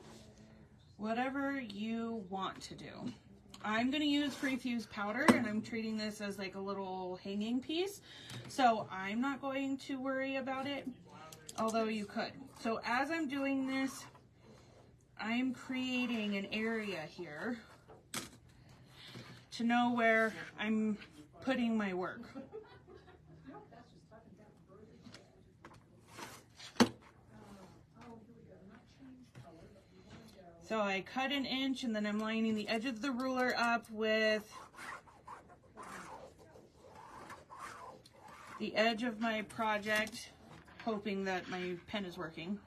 Whatever you want to do. I'm going to use pre-fused powder, and I'm treating this as like a little hanging piece. So I'm not going to worry about it, although you could. So as I'm doing this, I'm creating an area here to know where I'm putting my work. So I cut an inch, and then I'm lining the edge of the ruler up with the edge of my project, hoping that my pen is working.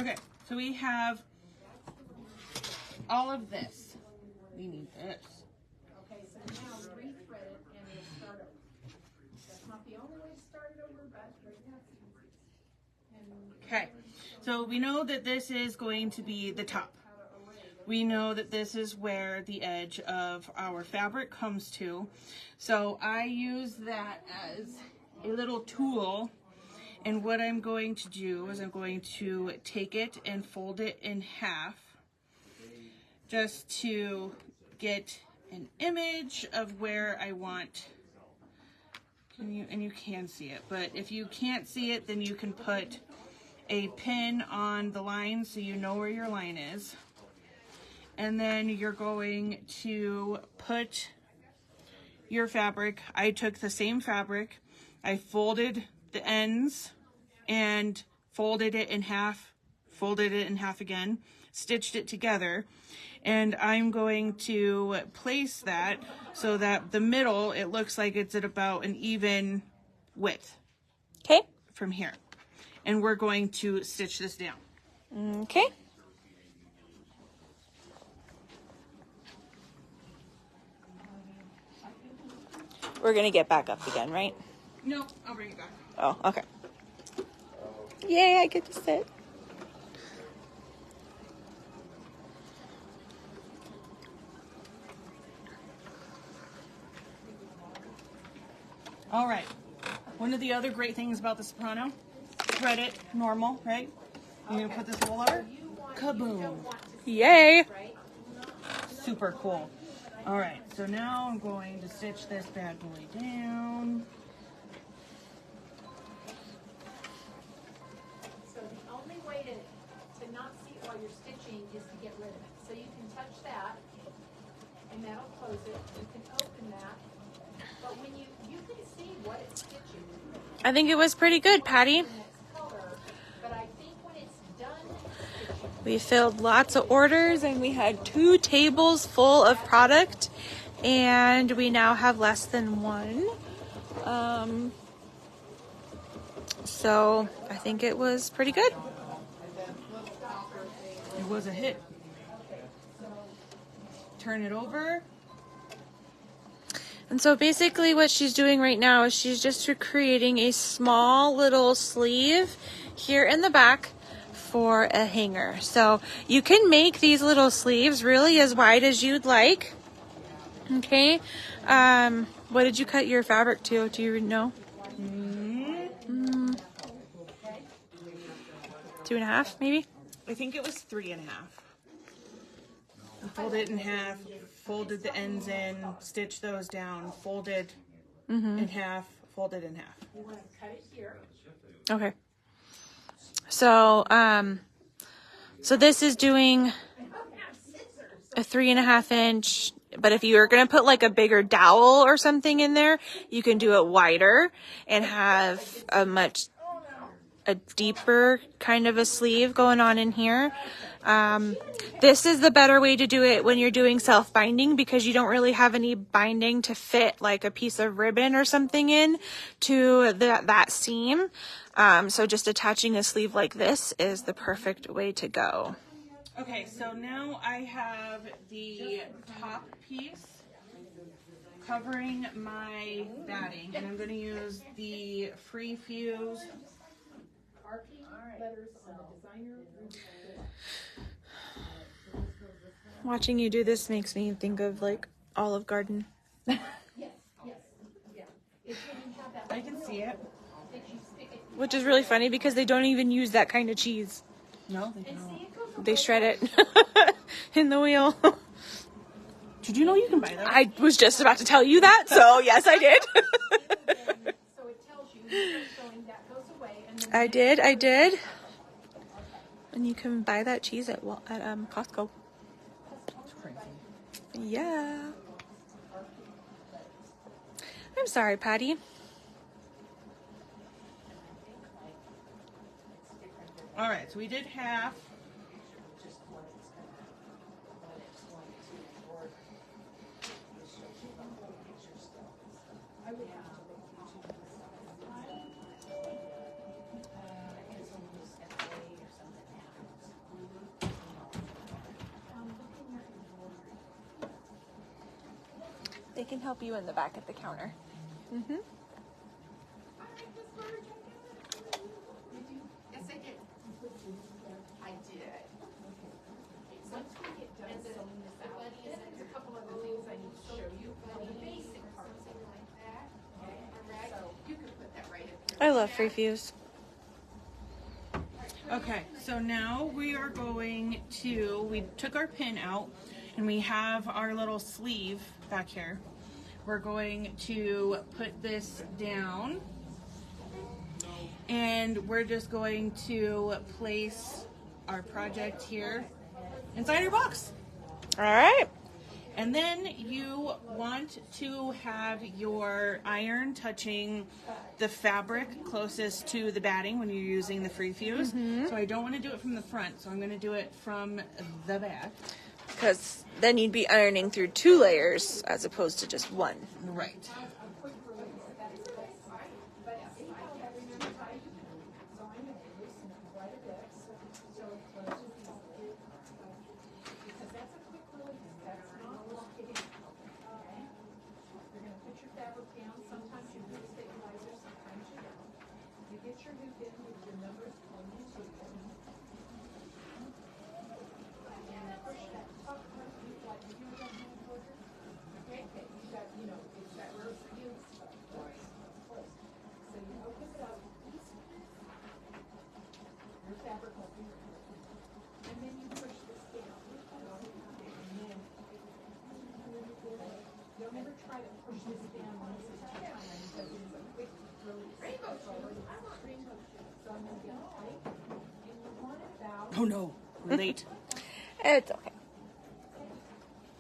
Okay, so we have all of this. We need this. Okay, so now rethread it and we'll start over. That's not the only way to start it over, but right now it's easy. Okay, So we know that this is going to be the top. We know that this is where the edge of our fabric comes to. So I use that as a little tool. And what I'm going to do is I'm going to take it and fold it in half just to get an image of where I want. And you can see it, but if you can't see it, then you can put a pin on the line so you know where your line is. And then you're going to put your fabric. I took the same fabric, I folded the ends and folded it in half, folded it in half again, stitched it together, and I'm going to place that so that the middle, it looks like it's at about an even width. Okay. From here. And we're going to stitch this down. Okay. We're gonna get back up again, right? No, I'll bring it back. Oh, okay. Yay, I get to sit. All right. One of the other great things about the soprano, thread it normal, right? You're gonna put this roll over. Kaboom. Yay. Super cool. All right, so now I'm going to stitch this bad boy down. So the only way to not see it while you're stitching is to get rid of it. So you can touch that, and that'll close it. You can open that, but when you can see what it's stitching. I think it was pretty good, Patty. The next color, but I think when it's done stitching, We filled lots of orders and we had 2 tables full of product, and we now have less than 1. So I think it was pretty good. It was a hit. Turn it over. And so basically what she's doing right now is she's just creating a small little sleeve here in the back for a hanger. So you can make these little sleeves really as wide as you'd like. Okay. What did you cut your fabric to? Do you know? 2.5 maybe? I think it was 3.5. Fold it in half, folded the ends in, stitched those down, folded in half, folded in half. you want to cut it here. Okay. So, so this is doing a 3.5 inch, but if you're going to put like a bigger dowel or something in there, you can do it wider and have a deeper kind of a sleeve going on in here. This is the better way to do it when you're doing self-binding, because you don't really have any binding to fit like a piece of ribbon or something in to that seam. So just attaching a sleeve like this is the perfect way to go. Okay, so now I have the top piece covering my batting, and I'm going to use the Free Fuse. Watching you do this makes me think of like Olive Garden. Yes, yeah. It didn't have that. I can see it. Which is really funny because they don't even use that kind of cheese. No, they don't. They shred it in the wheel. Did you know you can buy that? I was just about to tell you that, so yes, I did. So it tells you showing that goes away. And then I did. And you can buy that cheese at Costco. Yeah. I'm sorry, Patty. All right, so we did half. They can help you in the back at the counter. Mm-hmm. Yes, I did. I love free fuse. Okay, so now we are going to, we took our pin out and we have our little sleeve back here. We're going to put this down and we're just going to place our project here inside your box. All right. And then you want to have your iron touching the fabric closest to the batting when you're using the free fuse. So I don't want to do it from the front, so I'm going to do it from the back. Because then you'd be ironing through 2 layers as opposed to just 1. Right. Oh no, we're late. It's okay.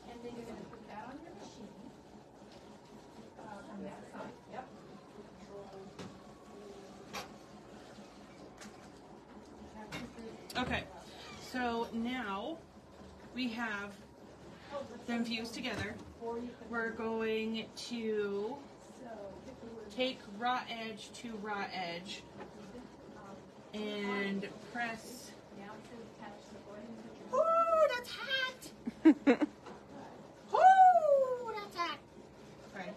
And then you're gonna put that on your machine. On that side, yep. Okay, so now we have them fused together. We're going to take raw edge to raw edge and press. Ooh, that's hot! Ooh, that's hot! Sorry.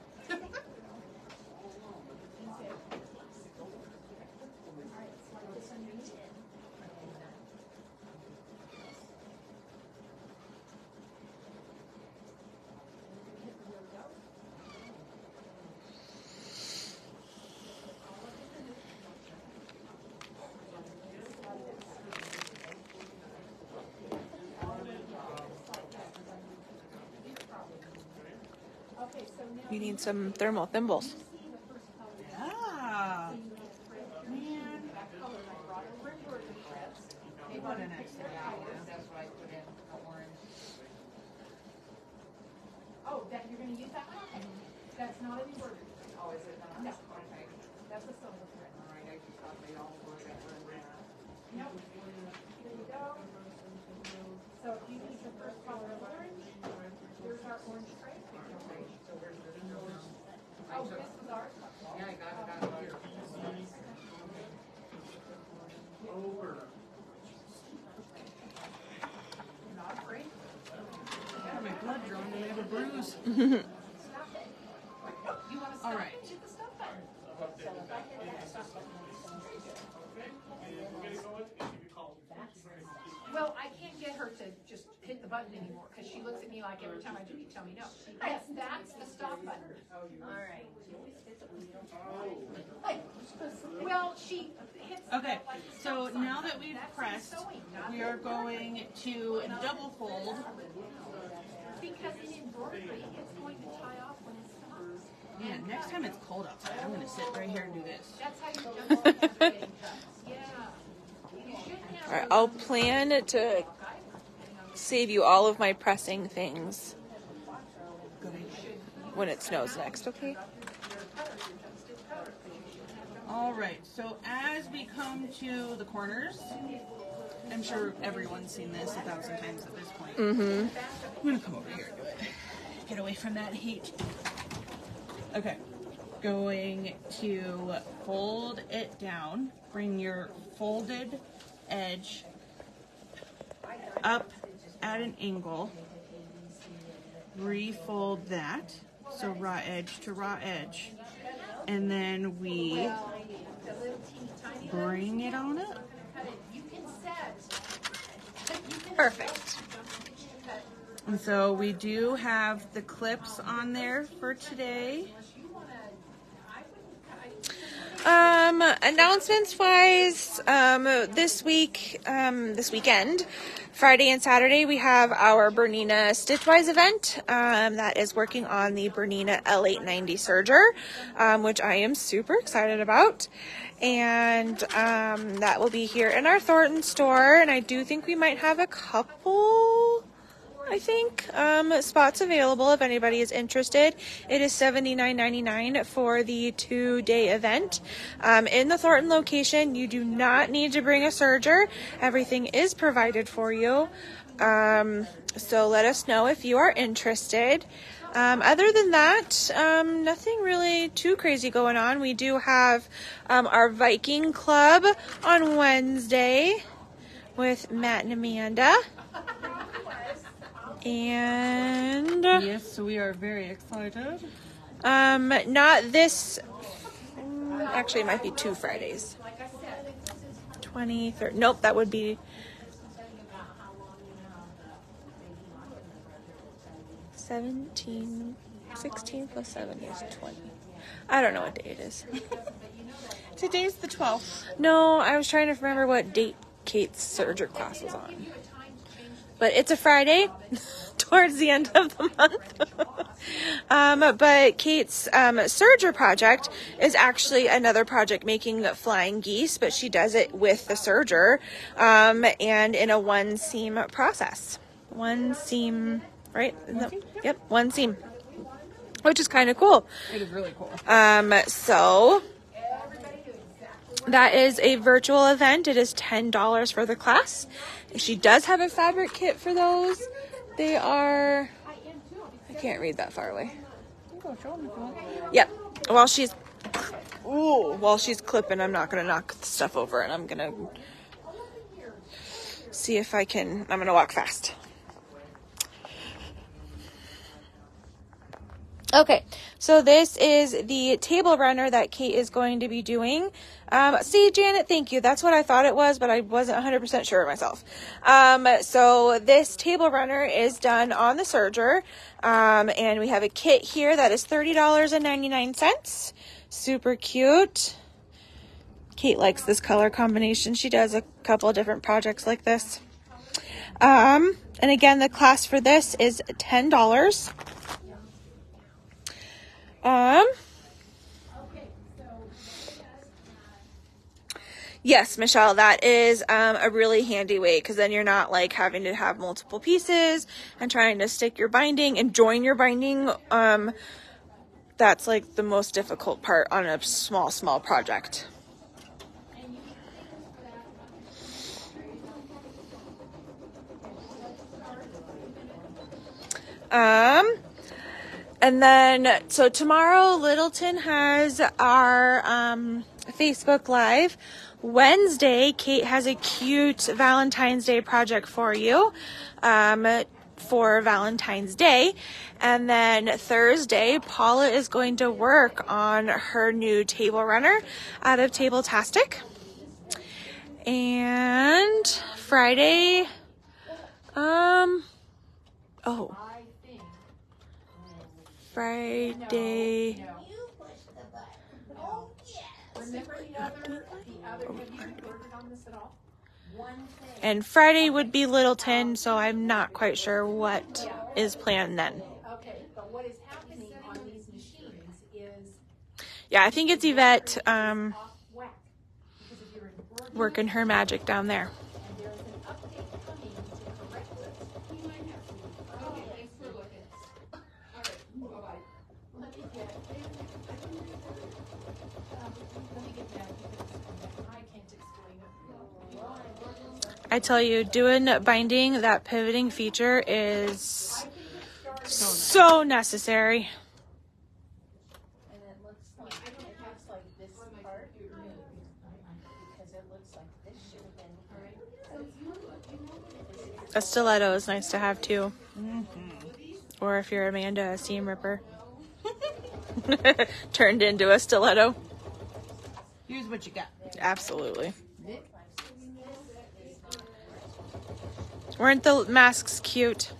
You need some thermal thimbles. Yeah. Man. What an excellent idea. That's what I put in, the orange. Oh, that, you're gonna use that one? Okay. That's not an embroidery. Oh, is it not? No. Okay. That's a silver thread. All right, I just thought they all were that were in there. Nope. Here you go. So if you use the first color of orange, here's our orange tray. Oh, this was ours? Yeah, I got it out of here. Over. Not afraid. I got my blood drawn and I have a bruise. Stop it. You wanna stop All right. it? Hit the stop button. So if I hit that stop button. Well, I can't get her to just hit the button anymore because she looks at me like every time I do, you tell me no. Yes, that's the stop button. All right. Well, she hits. Okay, like the so stop sign. now that we've That's pressed, sewing, not we are embroidery. going to double fold. Because in embroidery, it's going to tie off when it stops. Man, next time it's cold outside, I'm going to sit right here and do this. That's how you jump on getting cuts. Yeah. You should have. All right, I'll plan to save you all of my pressing things when it snows next, okay? All right, so as we come to the corners, I'm sure everyone's seen this 1,000 times at this point. I'm going to come over here and do it. Get away from that heat. Okay, going to fold it down. Bring your folded edge up at an angle. Refold that, so raw edge to raw edge. And then we bring it on up. Perfect. And so we do have the clips on there for today. Announcements wise, this weekend, Friday and Saturday, we have our Bernina Stitchwise event, that is working on the Bernina L890 serger, which I am super excited about. And, that will be here in our Thornton store. And I do think we might have a couple, spots available if anybody is interested. It is $79.99 for the 2-day event. In the Thornton location, you do not need to bring a serger. Everything is provided for you. So let us know if you are interested. Other than that, nothing really too crazy going on. We do have our Viking Club on Wednesday with Matt and Amanda. And Yes, we are very excited. not this, actually it might be 2 Fridays. 23rd, nope, that would be 16 plus 7 is 20. I don't know what day it is. Today's the 12th. No, I was trying to remember what date Kate's serger class was on. But it's a Friday towards the end of the month. But Kate's serger project is actually another project making flying geese, but she does it with the serger and in a 1-seam process. 1 seam, right? Yep, 1 seam, which is kind of cool. It is really cool. So that is a virtual event. It is $10 for the class. She does have a fabric kit for those. They are, I can't read that far away. Yep. While she's clipping, I'm not going to knock the stuff over, and I'm going to see if I can, I'm going to walk fast. Okay, so this is the table runner that Kate is going to be doing. See, Janet, thank you. That's what I thought it was, but I wasn't 100% sure myself. So this table runner is done on the serger, and we have a kit here that is $30.99. Super cute. Kate likes this color combination. She does a couple of different projects like this. And again, the class for this is $10. Yes, Michelle, that is a really handy way, because then you're not like having to have multiple pieces and trying to stick your binding and join your binding. That's like the most difficult part on a small project. And then, so tomorrow Littleton has our Facebook Live. Wednesday, Kate has a cute Valentine's Day project for you for Valentine's Day. And then Thursday, Paula is going to work on her new table runner out of Table-tastic. And Friday, Friday. And Friday would be Littleton, so I'm not quite sure what is planned then. Okay, but what is happening on these machines is Yeah, I think it's Yvette off whack. Because if you're embroidering, working her magic down there. and there's an update coming to correct this. We might have to. Okay, thanks for looking. All right, bye-bye. Let me get that because I can't explain it. I tell you, doing binding, that pivoting feature is so necessary. And it looks like this part because it looks like this should have been. A stiletto is nice to have too. Or if you're Amanda, a seam ripper. Turned into a stiletto. Use what you got. Absolutely. Weren't the masks cute?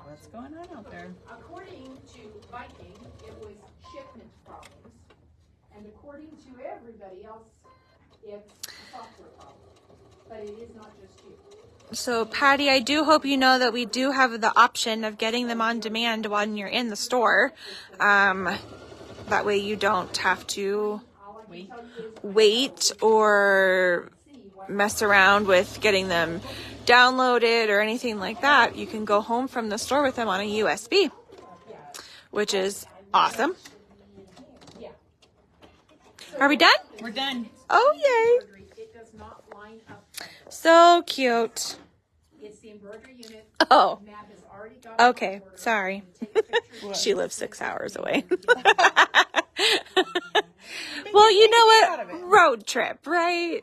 what's going on out there. According to Viking, it was shipment problems. And according to everybody else, it's a software problem. But it is not just you. So Patty, I do hope you know that we do have the option of getting them on demand when you're in the store. That way you don't have to wait or mess around with getting them downloaded or anything like that. You can go home from the store with them on a USB, which is awesome. Are we done? We're done. Oh, yay. It does not line up. So cute. It's the embroidery unit. Oh, Matt has already got it on okay. order. Sorry. Take a picture. She lives 6 hours away. Well, you know what? Road trip, right?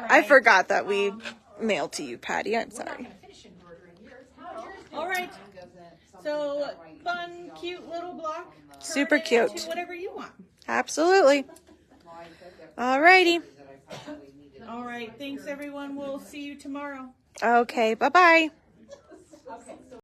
I forgot that we mailed to you, Patty. I'm sorry. Finish embroidering yours. How's yours doing? All right. So fun, cute little block. Super Turn it cute. into whatever you want. Absolutely. Alrighty. All right. Thanks, everyone. We'll see you tomorrow. Okay. Bye-bye. Okay.